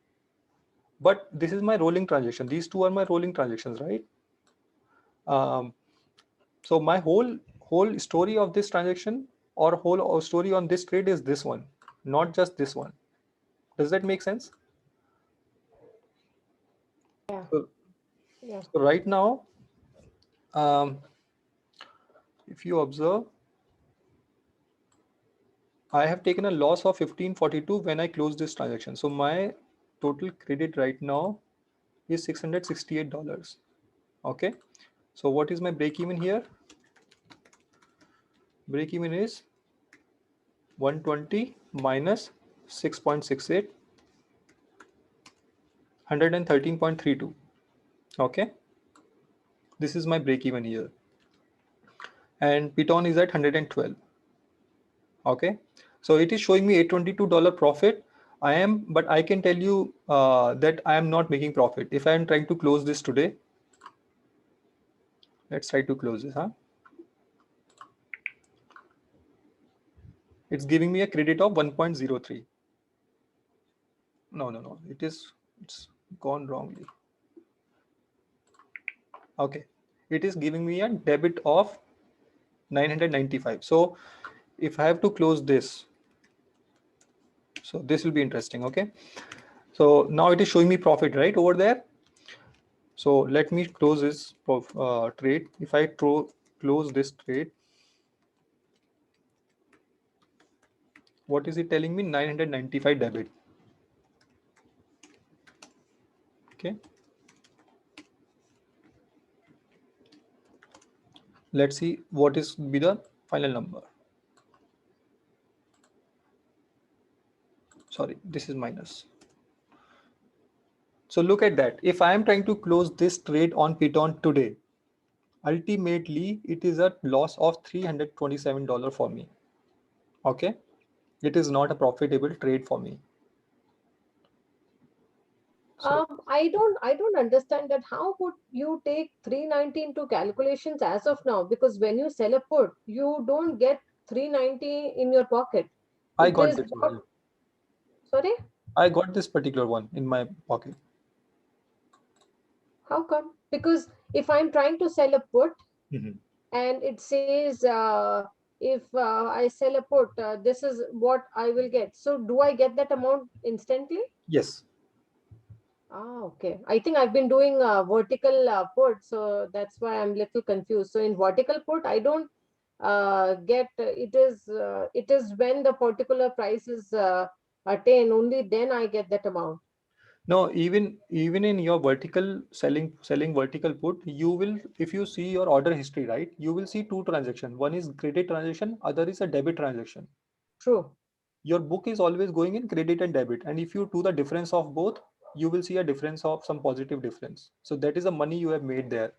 But this is my rolling transaction. These two are my rolling transactions, right? So my whole story of this transaction or whole story on this trade is this one, not just this one. Does that make sense? Yeah. So, Yeah. so right now, if you observe, I have taken a loss of 1542 when I close this transaction. So my total credit right now is $668. Okay. So what is my break even here? Break even is 120 minus 6.68, 113.32. Okay. This is my break even here. And Piton is at 112. Okay. So it is showing me $822 profit. But I can tell you that I am not making profit. If I am trying to close this today, let's try to close this, huh? It's giving me a credit of 1.03. No. It's gone wrongly. Okay. It is giving me a debit of 995. So if I have to close this, so this will be interesting. Okay. So now it is showing me profit right over there. So let me close this trade. If I close this trade, what is it telling me? 995 debit. Okay. Let's see what is be the final number. Sorry, this is minus. So look at that. If I am trying to close this trade on Piton today, ultimately it is a loss of $327 for me. Okay. It is not a profitable trade for me. So I don't understand that. How would you take 390 into calculations as of now? Because when you sell a put, you don't get 390 in your pocket. I It got is this what? one. Sorry? I got this particular one in my pocket. How come? Because if I'm trying to sell a put Mhm. and it says if I sell a put, this is what I will get. So do I get that amount instantly? Yes. Ah, okay. I think I've been doing vertical put, so that's why I'm little confused. So in vertical put, I don't get it is when the particular price is attained, only then I get that amount. No, even in your vertical selling vertical put, you will, if you see your order history, right, you will see two transactions. One is credit transaction, other is a debit transaction. True. Your book is always going in credit and debit, and if you do the difference of both, you will see a difference of some positive difference. So that is the money you have made there.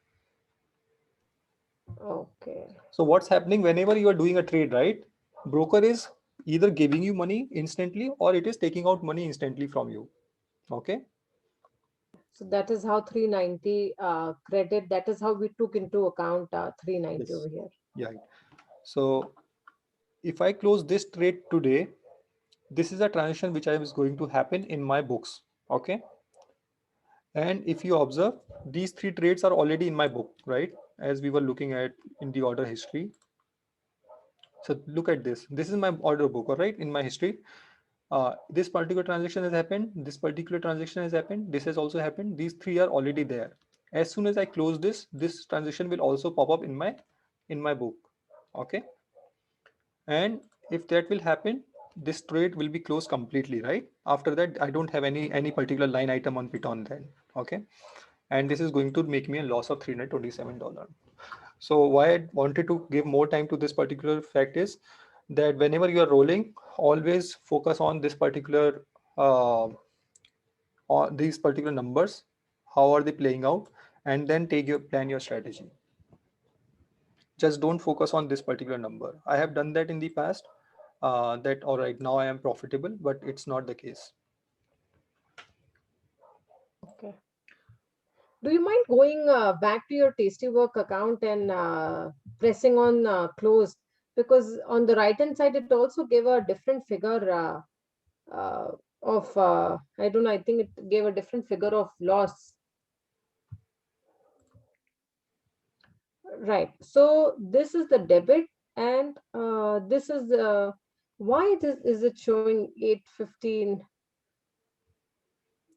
Okay. So what's happening whenever you are doing a trade, right? Broker is either giving you money instantly or it is taking out money instantly from you. Okay. So that is how 390 credit. That is how we took into account 390 Yes. over here. Yeah. So if I close this trade today, this is a transaction which I was going to happen in my books. Okay. And if you observe, these three trades are already in my book, right? As we were looking at in the order history. So look at this. This is my order book, all right, in my history. This particular transaction has happened. This particular transaction has happened. This has also happened. These three are already there. As soon as I close this transaction will also pop up in my book. Okay. And if that will happen, this trade will be closed completely, right? After that, I don't have any particular line item on Piton then. Okay. And this is going to make me a loss of $327. So why I wanted to give more time to this particular fact is that whenever you are rolling, always focus on this particular uh, on these particular numbers, how are they playing out, and then plan your strategy. Just don't focus on this particular number. I have done that in the past, that all right, now I am profitable, but it's not the case. Okay. Do you mind going back to your Tastywork account and pressing on close? Because on the right hand side, it also gave a different figure uh, of, I don't know, I think it gave a different figure of loss. Right. So this is the debit, and this is why is it showing 815?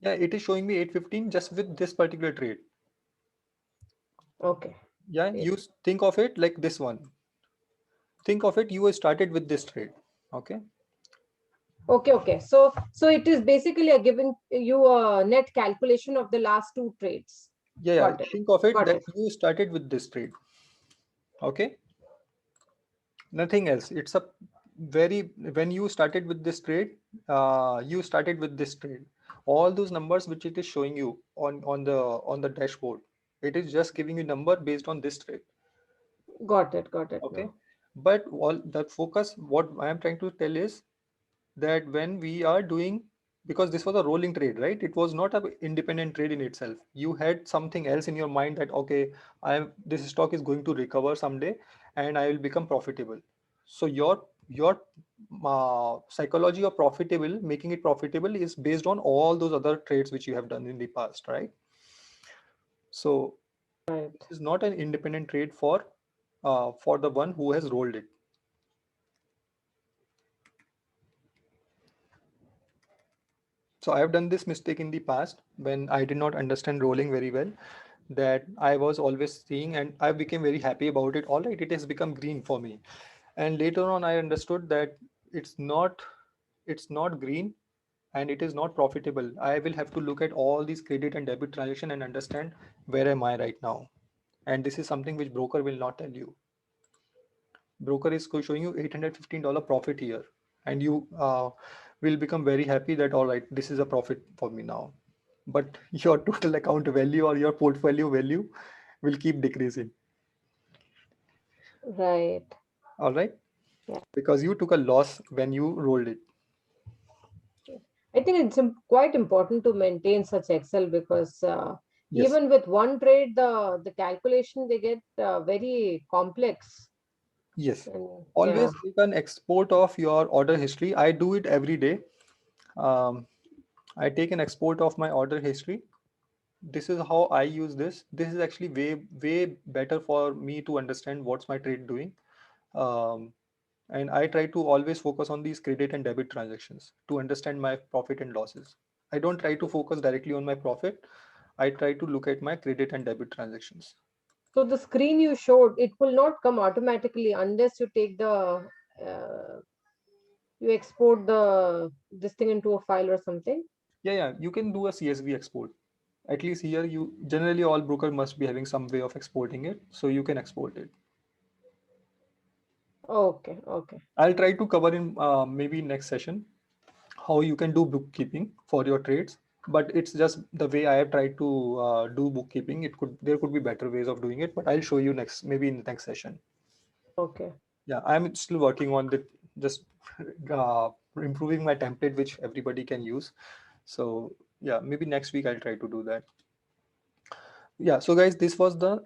Yeah, it is showing me 815 just with this particular trade. Okay. Yeah, you think of it like this one. Think of it, you started with this trade. Okay. Okay. So it is basically a giving you a net calculation of the last two trades. Yeah. Got it. Think of it Got that it. you started with this trade. Okay. Nothing else. It's a very, when you started with this trade, you started with this trade. All those numbers which it is showing you on the dashboard, it is just giving you number based on this trade. Got it. Got it Okay. now. But all the focus, what I am trying to tell is that when we are doing, because this was a rolling trade, right? It was not an independent trade in itself. You had something else in your mind that, okay, this stock is going to recover someday and I will become profitable. So your psychology of profitable, making it profitable, is based on all those other trades which you have done in the past, right? So Right. this is not an independent trade for the one who has rolled it. So I have done this mistake in the past when I did not understand rolling very well, that I was always seeing and I became very happy about it. All right, it has become green for me. And later on, I understood that it's not it's not green and it is not profitable. I will have to look at all these credit and debit transaction and understand where am I right now. And this is something which broker will not tell you. Broker is showing you $815 profit here, and you will become very happy that all right, this is a profit for me now. But your total account value or your portfolio value will keep decreasing. Right. All right, Yeah. because you took a loss when you rolled it. I think it's quite important to maintain such Excel because Yes. even with one trade, the calculation they get very complex. Yes. And yeah. Always take an export of your order history. I do it every day. Um, I take an export of my order history. This is how I use this. This is actually way better for me to understand what's my trade doing. Um, and I try to always focus on these credit and debit transactions to understand my profit and losses. I don't try to focus directly on my profit. I try to look at my credit and debit transactions. So the screen you showed, it will not come automatically unless you take the uh, you export the this thing into a file or something. Yeah, you can do a CSV export. At least here, you generally all broker must be having some way of exporting it, so you can export it. Okay. I'll try to cover in maybe next session how you can do bookkeeping for your trades, but it's just the way I have tried to do bookkeeping. There could be better ways of doing it, but I'll show you next, maybe in the next session. Okay. Yeah, I'm still working on the just uh, improving my template which everybody can use. So yeah, maybe next week I'll try to do that. Yeah, so guys, this was the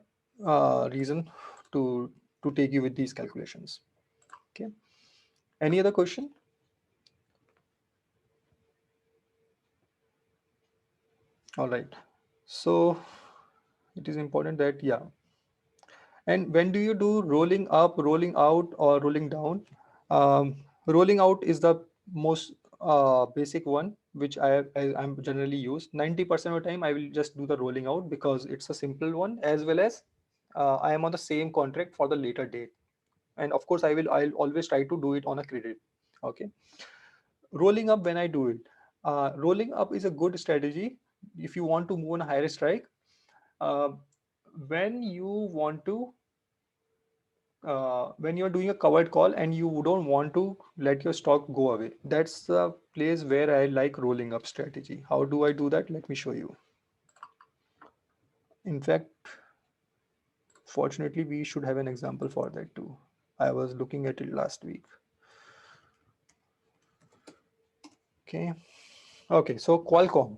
reason to take you with these calculations. Okay, any other question? All right, so it is important that, yeah. And when do you do rolling up, rolling out, or rolling down? Rolling out is the most basic one, which I'm generally use. 90% of the time, I will just do the rolling out because it's a simple one, as well as I am on the same contract for the later date. And of course, I'll always try to do it on a credit. Okay. Rolling up, when I do it, rolling up is a good strategy if you want to move on a higher strike. Uh, when you want to when you're doing a covered call and you don't want to let your stock go away, that's the place where I like rolling up strategy. How do I do that? Let me show you. In fact, fortunately, we should have an example for that too. I was looking at it last week. Okay. Okay, so Qualcomm.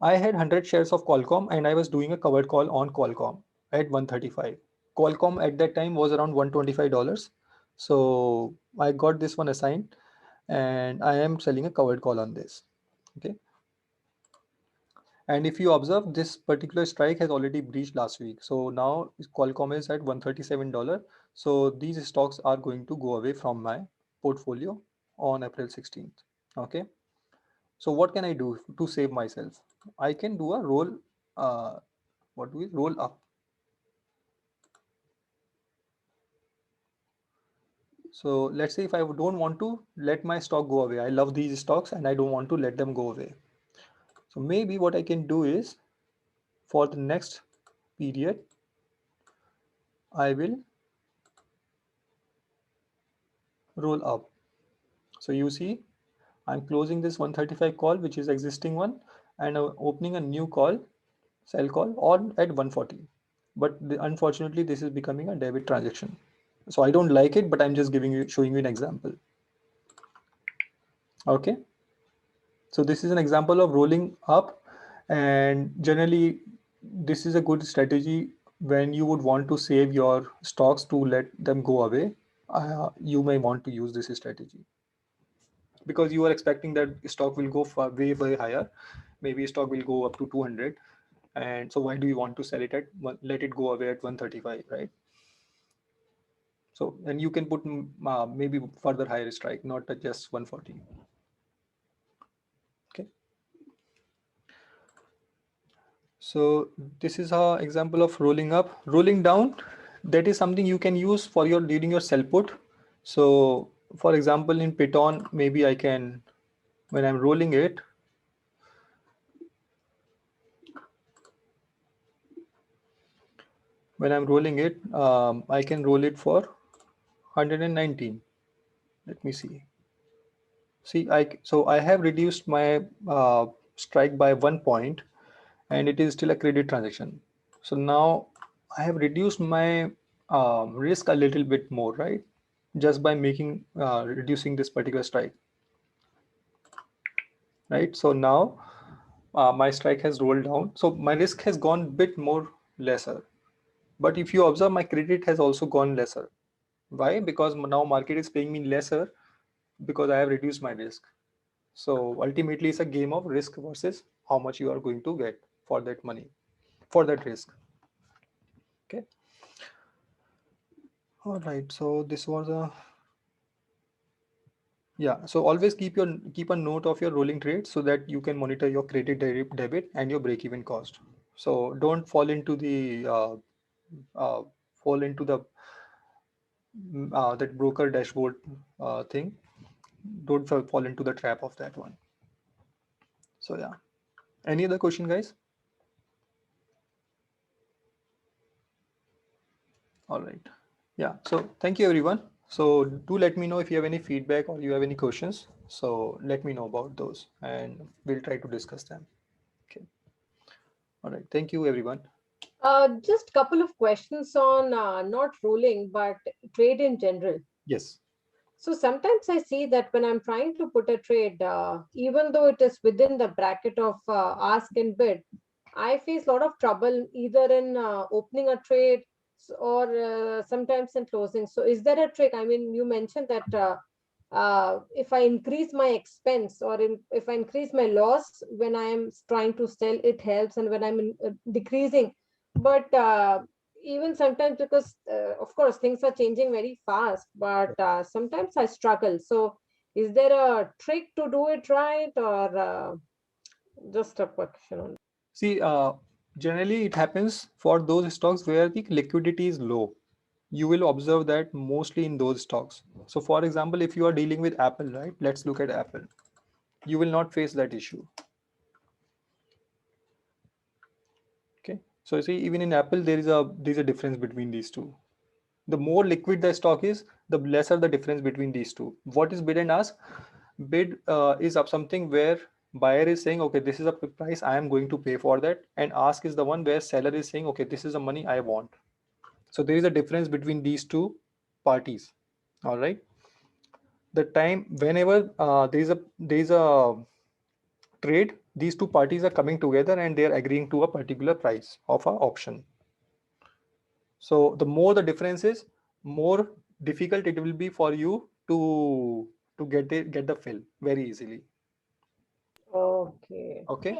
I had 100 shares of Qualcomm and I was doing a covered call on Qualcomm at 135. Qualcomm at that time was around $125. So I got this one assigned and I am selling a covered call on this. Okay. And if you observe, this particular strike has already breached last week. So now Qualcomm is at $137. So these stocks are going to go away from my portfolio on April 16th. Okay. So what can I do to save myself? I can do a roll, what do we roll up? So let's say if I don't want to let my stock go away, I love these stocks and I don't want to let them go away. So maybe what I can do is for the next period, I will roll up. So you see, I'm closing this 135 call, which is existing one, and opening a new call, sell call on at 140. But unfortunately, this is becoming a debit transaction. So I don't like it, but I'm just showing you an example. Okay. So this is an example of rolling up, and generally this is a good strategy when you would want to save your stocks to let them go away. You may want to use this strategy because you are expecting that stock will go far, way, way higher. Maybe stock will go up to 200. And so why do you want to sell it at let it go away at 135, right? So, and you can put maybe further higher strike, not at just 140. Okay. So this is an example of rolling up. Rolling down, that is something you can use for your during your sell put. So for example, in Python, maybe I can, when I'm rolling it, I can roll it for 119. Let me see. See, so I have reduced my strike by 1 point, and it is still a credit transaction. So now I have reduced my risk a little bit more, right? Just by making reducing this particular strike, right? So now my strike has rolled down. So my risk has gone bit more lesser. But if you observe, my credit has also gone lesser. Why? Because now market is paying me lesser because I have reduced my risk. So ultimately, it's a game of risk versus how much you are going to get for that money, for that risk. Okay. All right. So this was a, yeah. So always keep a note of your rolling trade so that you can monitor your credit, debit, and your break-even cost. So don't fall into the uh, fall into the that broker dashboard thing. Don't fall into the trap of that one. So yeah. Any other question, guys? All right. Yeah. So thank you, everyone. So do let me know if you have any feedback or you have any questions. So let me know about those and we'll try to discuss them. Okay. All right. Thank you, everyone. Just couple of questions on not rolling, but trade in general. Yes. So sometimes I see that when I'm trying to put a trade, even though it is within the bracket of ask and bid, I face a lot of trouble either in opening a trade or sometimes in closing. So is there a trick? I mean, you mentioned that if I increase my expense or if I increase my loss when I am trying to sell, it helps, and when I'm decreasing. But even sometimes, because of course things are changing very fast, but sometimes I struggle. So is there a trick to do it right, or just a question on? See, generally it happens for those stocks where the liquidity is low. You will observe that mostly in those stocks. So for example, if you are dealing with Apple, right? Let's look at Apple. You will not face that issue. Okay. So you see, even in Apple, there is a difference between these two. The more liquid the stock is, the lesser the difference between these two. What is bid and ask? Bid is of something where buyer is saying, okay, this is a price I am going to pay for that, and ask is the one where seller is saying, okay, this is the money I want. So there is a difference between these two parties. All right. The time whenever there is a trade, these two parties are coming together and they are agreeing to a particular price of a option. So the more the difference is, more difficult it will be for you to get the fill very easily. Okay. Okay.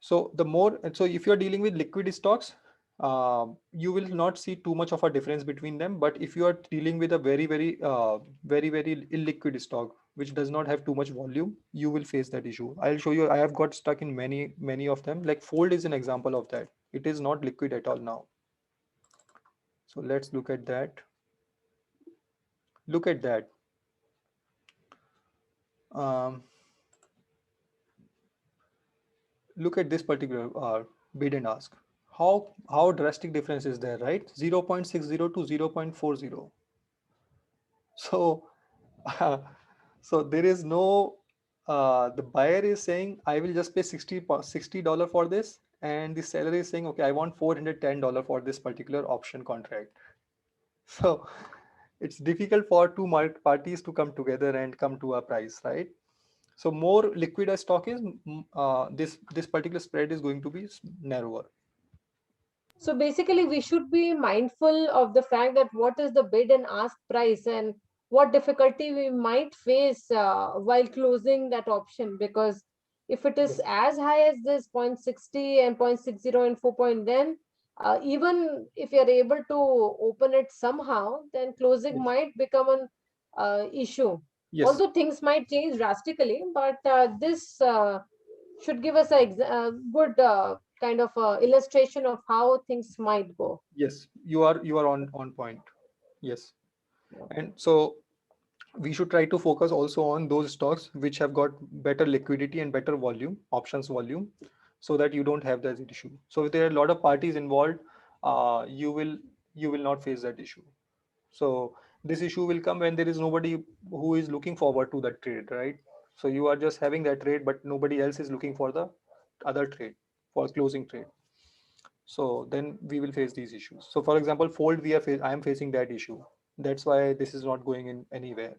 So the more, so if you're dealing with liquid stocks, you will not see too much of a difference between them. But if you are dealing with a very illiquid stock, which does not have too much volume, you will face that issue. I'll show you. I have got stuck in many of them. Like Fold is an example of that. It is not liquid at all now. So let's look at that. Look at that. Um, Look at this particular bid and ask. How drastic difference is there, right? 0.60 to 0.40. So so there is no the buyer is saying I will just pay $60 for this, and the seller is saying, okay, I want $410 for this particular option contract. So it's difficult for two market parties to come together and come to a price, right? So more liquid a stock is, this particular spread is going to be narrower. So basically, we should be mindful of the fact that what is the bid and ask price and what difficulty we might face while closing that option. Because if it is Yes. as high as this 0.60 and 0.60 and 4 point, then even if you're able to open it somehow, then closing Yes. might become an issue. Yes. Although things might change drastically, but this should give us a good kind of illustration of how things might go. Yes. You are on point. Yes. Okay. And so we should try to focus also on those stocks which have got better liquidity and better volume, options volume, so that you don't have that issue. So if there are a lot of parties involved, you will not face that issue. So this issue will come when there is nobody who is looking forward to that trade, right? So you are just having that trade, but nobody else is looking for the other trade, for closing trade. So then we will face these issues. So for example, Fold, I am facing that issue. That's why this is not going in anywhere.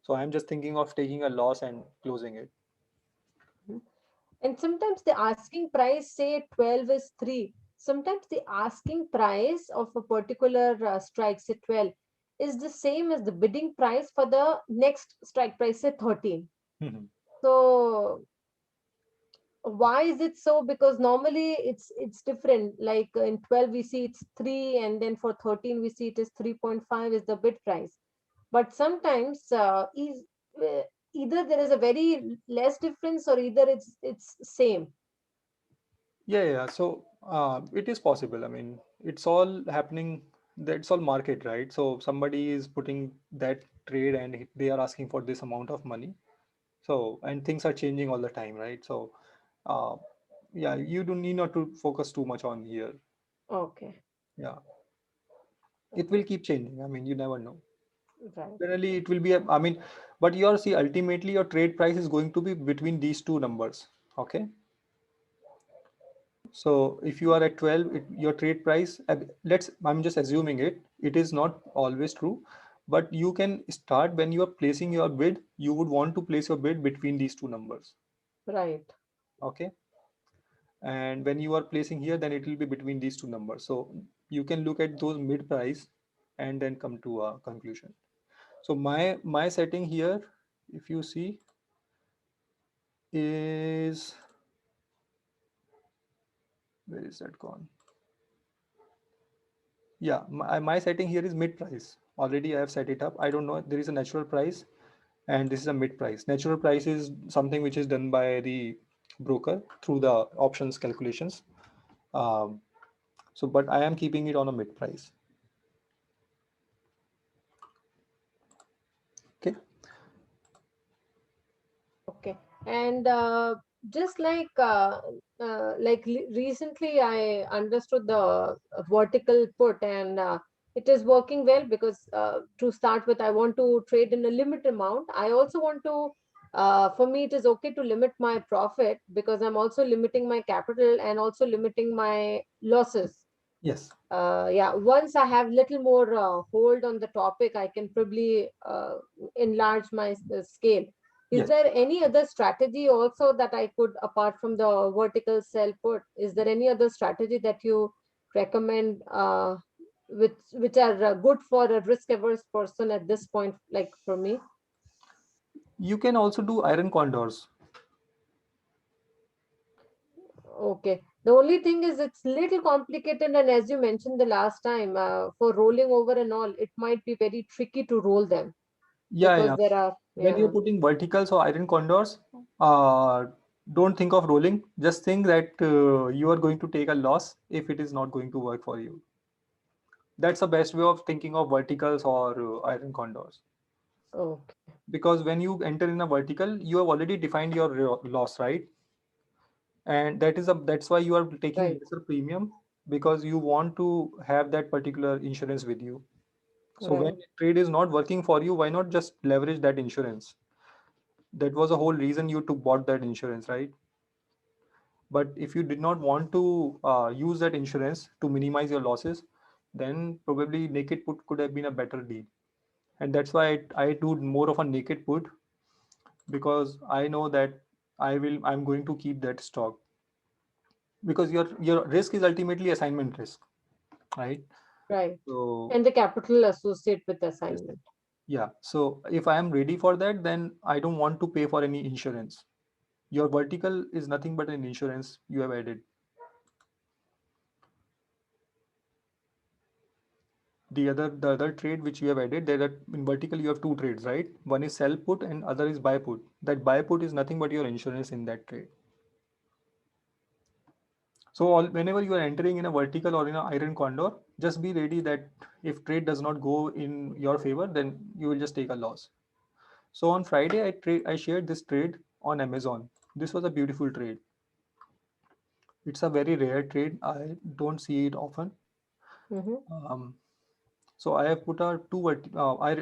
So I'm just thinking of taking a loss and closing it. Mhm. And sometimes the asking price, say 12 is 3. Sometimes the asking price of a particular strike, say 12, is the same as the bidding price for the next strike price, say 13. Mhm. So why is it so? Because normally it's different. Like in 12 we see it's 3, and then for 13 we see it is 3.5 is the bid price. But sometimes uh, either there is a very less difference, or either it's same. Yeah. So it is possible. I mean, it's all happening. That's all market, right? So somebody is putting that trade and they are asking for this amount of money. So, and things are changing all the time, right? So, uh, yeah, you don't need not to focus too much on here. Okay. Yeah, it will keep changing. I mean, you never know. Right. Generally, it will be, I mean, but your see, ultimately your trade price is going to be between these two numbers. Okay. So if you are at 12, your trade price, I'm just assuming it is not always true, but you can start when you are placing your bid, you would want to place your bid between these two numbers. Right. Okay. And when you are placing here, then it will be between these two numbers. So you can look at those mid price and then come to a conclusion. So my setting here, if you see, is, where is that gone? Yeah, my setting here is mid price. Already I have set it up. I don't know. There is a natural price and this is a mid price. Natural price is something which is done by the broker through the options calculations. Um, so, but I am keeping it on a mid price. Okay. Okay. And just recently I understood the vertical put, and it is working well, because to start with, I want to trade in a limited amount. I also want to, for me it is okay to limit my profit, because I'm also limiting my capital and also limiting my losses. Yes. Yeah, once I have little more hold on the topic, I can probably enlarge my scale. Is Yes. there any other strategy also that I could, apart from the vertical sell put, is there any other strategy that you recommend, which are good for a risk averse person at this point, like for me? You can also do iron condors. Okay. The only thing is it's little complicated, and as you mentioned the last time, for rolling over and all, it might be very tricky to roll them, Yeah, because yeah. there are, When you're yeah. putting verticals or iron condors, uh, don't think of rolling. Just think that you are going to take a loss if it is not going to work for you. That's the best way of thinking of verticals or iron condors. Okay. Because when you enter in a vertical, you have already defined your loss, right? And that's why you are taking Right. lesser premium, because you want to have that particular insurance with you. So when Right. a trade is not working for you, why not just leverage that insurance? That was the whole reason you took bought that insurance, right? But if you did not want to use that insurance to minimize your losses, then probably naked put could have been a better deal. And that's why I do more of a naked put, because I know that I'm going to keep that stock, because your risk is ultimately assignment risk, right? Right. So And the capital associated with yes. assignment. Yeah, so if I am ready for that, then I don't want to pay for any insurance. Your vertical is nothing but an insurance you have added. The other trade which you have added, there are in vertical you have two trades, right? One is sell put and other is buy put. That buy put is nothing but your insurance in that trade. So whenever you are entering in a vertical or in an iron condor, just be ready that if trade does not go in your favor, then you will just take a loss. So on Friday, I shared this trade on Amazon. This was a beautiful trade. It's a very rare trade. I don't see it often. Mm-hmm. Um, so I have put a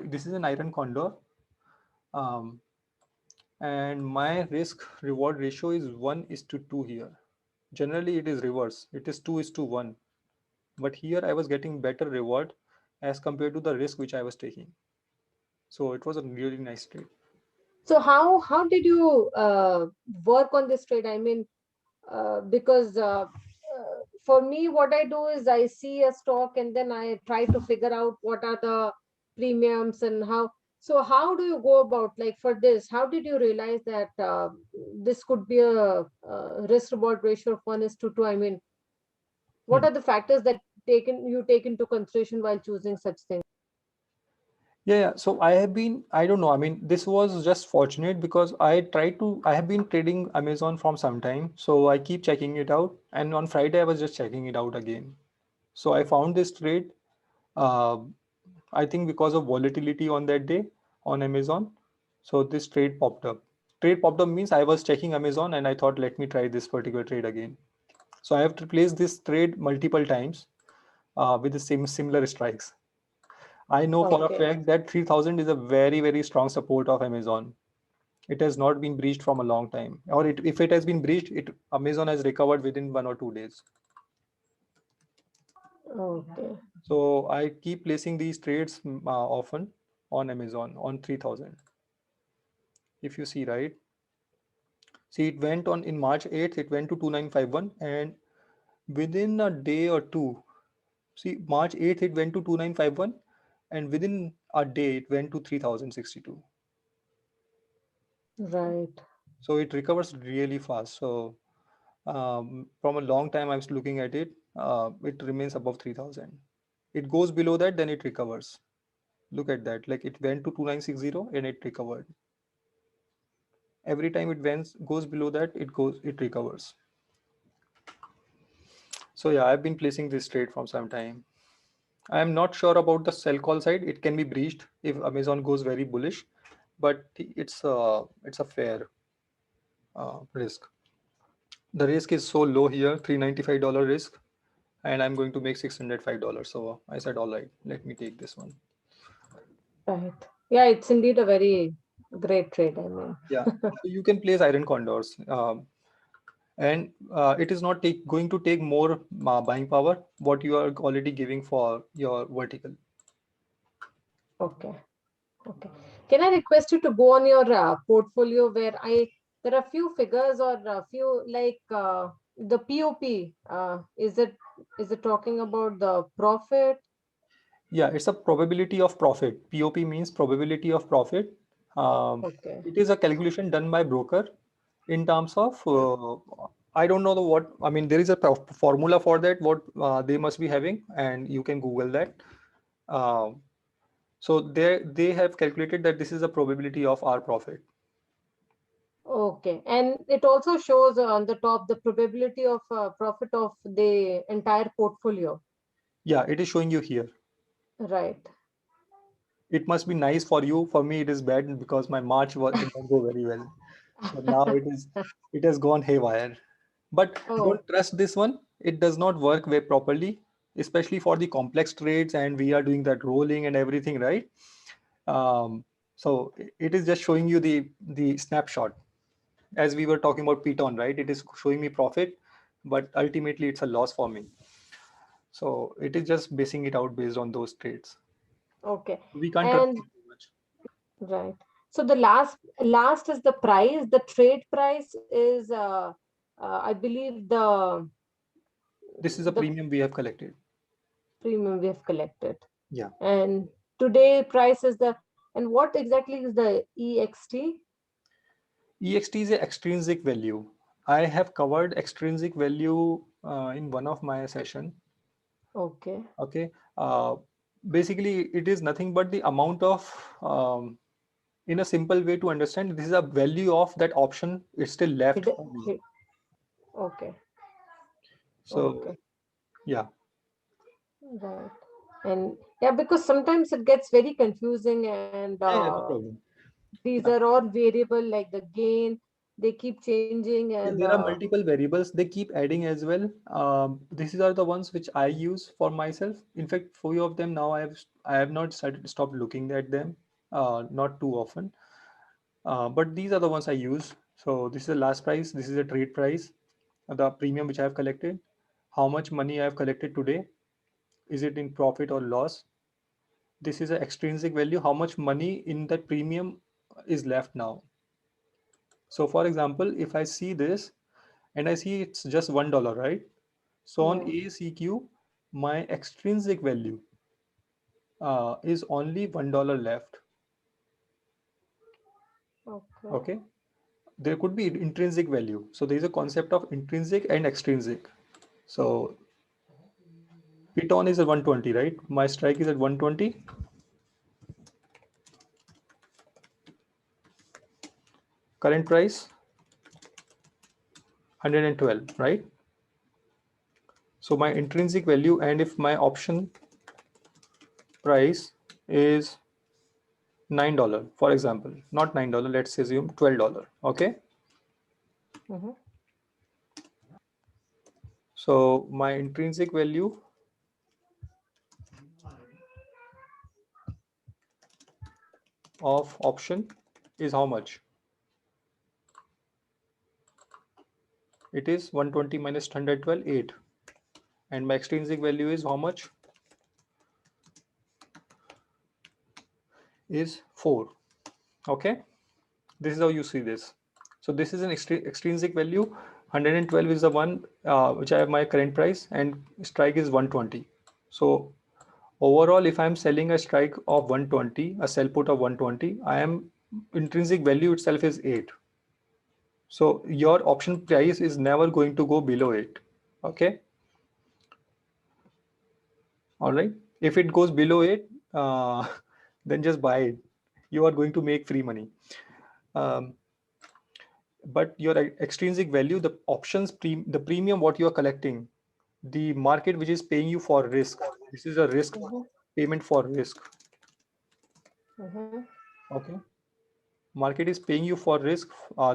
this is an iron condor, um, and my risk reward ratio is 1:2 here. Generally, it is reverse. It is 2:1. But here I was getting better reward as compared to the risk which I was taking. So it was a really nice trade. So how did you work on this trade? I mean, because for me, what I do is I see a stock and then I try to figure out what are the premiums and how. So how do you go about, like, for this? How did you realize that this could be a, risk reward ratio of 1:2? I mean, what Hmm. are the factors that you take into consideration while choosing such things? Yeah, yeah. So I don't know. I mean, this was just fortunate because I have been trading Amazon from some time. So I keep checking it out. And on Friday, I was just checking it out again. So I found this trade, uh, I think because of volatility on that day on Amazon. So this trade popped up. Trade popped up means I was checking Amazon and I thought, let me try this particular trade again. So I have to place this trade multiple times with the same similar strikes. I know for a Okay. fact that 3000 is a very, very strong support of Amazon. It has not been breached from a long time. Or if it has been breached, Amazon has recovered within 1 or 2 days. Okay. So I keep placing these trades often on Amazon on 3000. If you see, right? See, it went on in March 8th, it went to 2951, and within a day or two, see, March 8th, it went to 2951, and within a day, it went to 3062. Right. So it recovers really fast. So from a long time, I was looking at it, it remains above 3000. It goes below that, then it recovers. Look at that. Like it went to 2960 and it recovered. Every time goes below that, it recovers. So yeah, I've been placing this trade from some time. I am not sure about the sell call side. It can be breached if Amazon goes very bullish, but it's a fair risk. The risk is so low here, $395 risk, and I'm going to make $605. So I said, all right, let me take this one. Right. Yeah, it's indeed a very great trade. I mean, Yeah, so you can place iron condors, and it is not going to take more buying power what you are already giving for your vertical. okay. Okay. Can I request you to go on your portfolio where there are few figures or a few like the POP. Is it talking about the profit? Yeah, it's a probability of profit. POP means probability of profit. Okay. It is a calculation done by broker in terms of I don't know what I mean. There is a formula for that what they must be having, and you can Google that. Uh, so they have calculated that this is a probability of our profit. Okay. And it also shows on the top the probability of profit of the entire portfolio. Yeah, it is showing you here. Right. It must be nice for you. For me, it is bad because my March did not go very well. So now it has gone haywire. But Oh, don't trust this one. It does not work very properly, especially for the complex trades, and we are doing that rolling and everything, right? So it is just showing you the snapshot. As we were talking about Python, right? It is showing me profit, but ultimately it's a loss for me. So it is just basing it out based on those trades. okay. We can't trust And it too much. right. So the last is the price. The trade price is I believe This is a the premium we have collected. premium we have collected. Yeah. And today price is and what exactly is the EXT? EXT is an extrinsic value. I have covered extrinsic value in one of my session. Okay. Okay. Basically, it is nothing but the amount of, in a simple way to understand, this is a value of that option. It's still left Hid- for me. hid- Okay. So Okay. yeah, Right. And yeah, because sometimes it gets very confusing and yeah, no problem. these Yeah. are all variable like the gain, they keep changing Yeah, and there are multiple variables. They keep adding as well. These are the ones which I use for myself. In fact, few of them now I have not stopped looking at them. Not too often. But these are the ones I use. So this is the last price. This is the trade price, the premium which I have collected. How much money I have collected today? Is it in profit or loss? This is an extrinsic value. How much money in that premium is left now? So for example, if I see this and I see it's just $1, right? So on yeah. ACQ, my extrinsic value is only $1 left. Okay. Okay. There could be intrinsic value. So there is a concept of intrinsic and extrinsic. So Piton is at 120, right? My strike is at 120. Current price 112, right? So my intrinsic value, and if my option price is $9, for example, not $9, let's assume $12. Okay. Mhm. So my intrinsic value of option is how much? It is 120 minus 112, 8. And my extrinsic value is how much? Is 4. Okay. This is how you see this. So this is an extrinsic value. 112 is the one which I have my current price, and strike is 120. So overall, if I'm selling a strike of 120, a sell put of 120, I am intrinsic value itself is 8. So your option price is never going to go below 8. Okay. All right. If it goes below 8, then just buy it. You are going to make free money. Um, but your extrinsic value, the options, the premium, what you are collecting, the market which is paying you for risk. This is a risk Mhm. payment for risk. Mhm. Okay. market is paying you for risk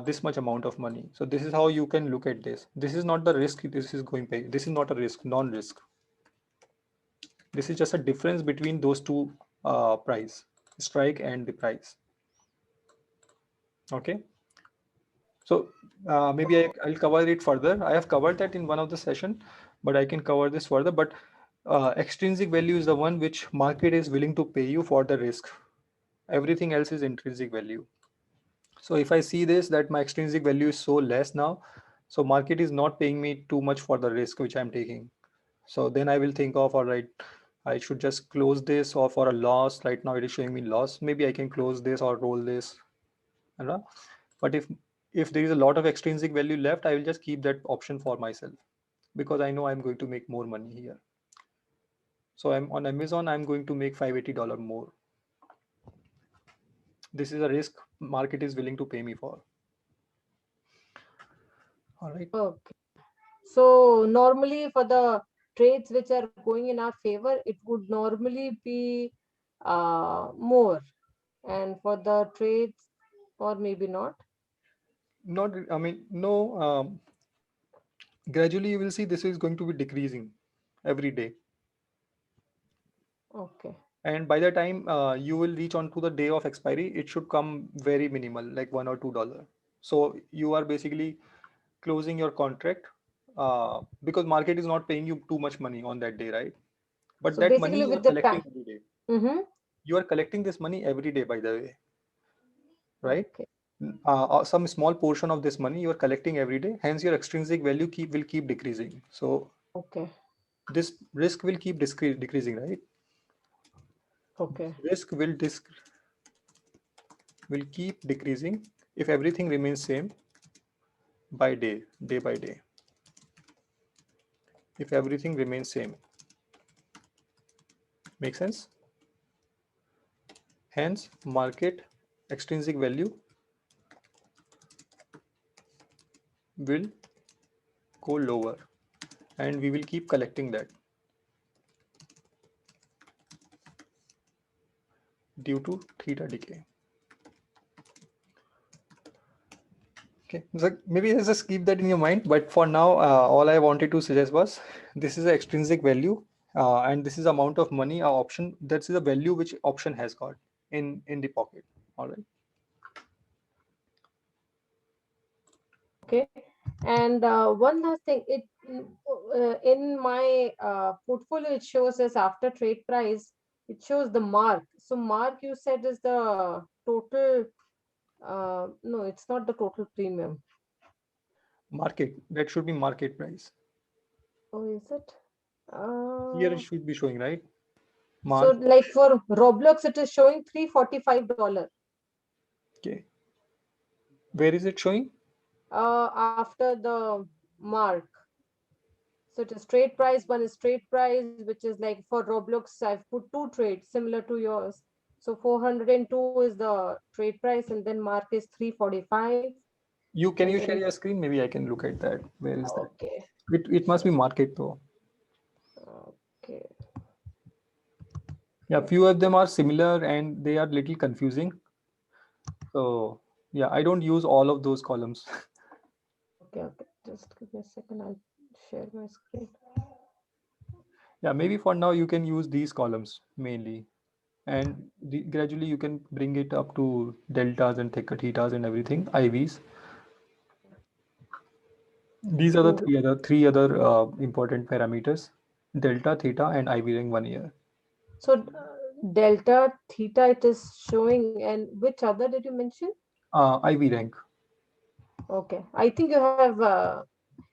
this much amount of money. So this is how you can look at this. This is not the risk, this is going pay. This is not a risk, non-risk. This is just a difference between those two price, strike and the price. Okay. So maybe I'll cover it further. I have covered that in one of the session, but I can cover this further. But extrinsic value is the one which market is willing to pay you for the risk. Everything else is intrinsic value. So if I see this, that my extrinsic value is so less now, so market is not paying me too much for the risk which I'm taking. So then I will think of, all right, I should just close this, or for a loss. Right now it is showing me loss. Maybe I can close this or roll this. You know? But if there is a lot of extrinsic value left, I will just keep that option for myself, because I know I'm going to make more money here. So I'm on Amazon, I'm going to make $580 more. This is a risk market is willing to pay me for. All right. Okay. So normally for the trades which are going in our favor, it would normally be more, and for the trades, or maybe not. Not, I mean, no, gradually you will see this is going to be decreasing every day. Okay. And by the time you will reach on to the day of expiry, it should come very minimal, like $1 or $2. So you are basically closing your contract because market is not paying you too much money on that day, right? But So that money basically you are with the collecting time. every day. Mm-hmm. You are collecting this money every day, by the way, right? Okay. Some small portion of this money you are collecting every day. Hence, your extrinsic value will keep decreasing. So Okay. this risk will keep decreasing, right? Okay. Risk will keep decreasing if everything remains same by day by day. If everything remains same, make sense? Hence, market extrinsic value will go lower, and we will keep collecting that due to theta decay. Okay, so maybe just keep that in your mind. But for now, all I wanted to suggest was this is the extrinsic value, and this is amount of money or option. That's the value which option has got in the pocket. All right. Okay. And one last thing, in my portfolio, it shows as after trade price, it shows the mark. So mark you said is the total. No, it's not the total premium. Market, that should be market price. Oh, is it? Here it should be showing, right? So Mark. like for Roblox, it is showing $345 Okay. Where is it showing? after the mark. So it is trade price, one is trade price, which is like for Roblox, I've put two trades similar to yours. So 402 is the trade price, and then mark is 345. Can And you then share your screen? Maybe I can look at that. Where is that? okay. It must be market though. Okay. Yeah, few of them are similar and they are little confusing. So yeah, I don't use all of those columns. Okay. Just give me a second. I'll share my screen. Yeah, maybe for now you can use these columns mainly, and gradually you can bring it up to deltas and thetas and everything, IVs. These are the So three other important parameters: delta, theta, and IV rank 1 year. So delta theta it is showing, and which other did you mention? IV rank. Okay, I think you have.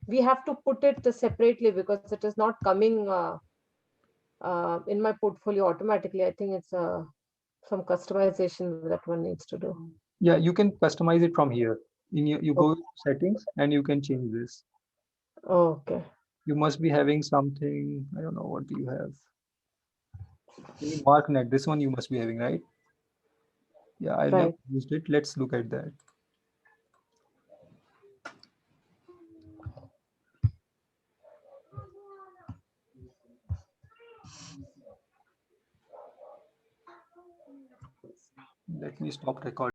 We have to put it separately because it is not coming in my portfolio automatically. I think it's some customization that one needs to do. Yeah, you can customize it from here. You go Okay. to settings and you can change this. Okay. You must be having something. I don't know, what do you have? Maybe MarkNet. This one you must be having, right? Yeah, I never Right. used it. Let's look at that. Let me stop recording.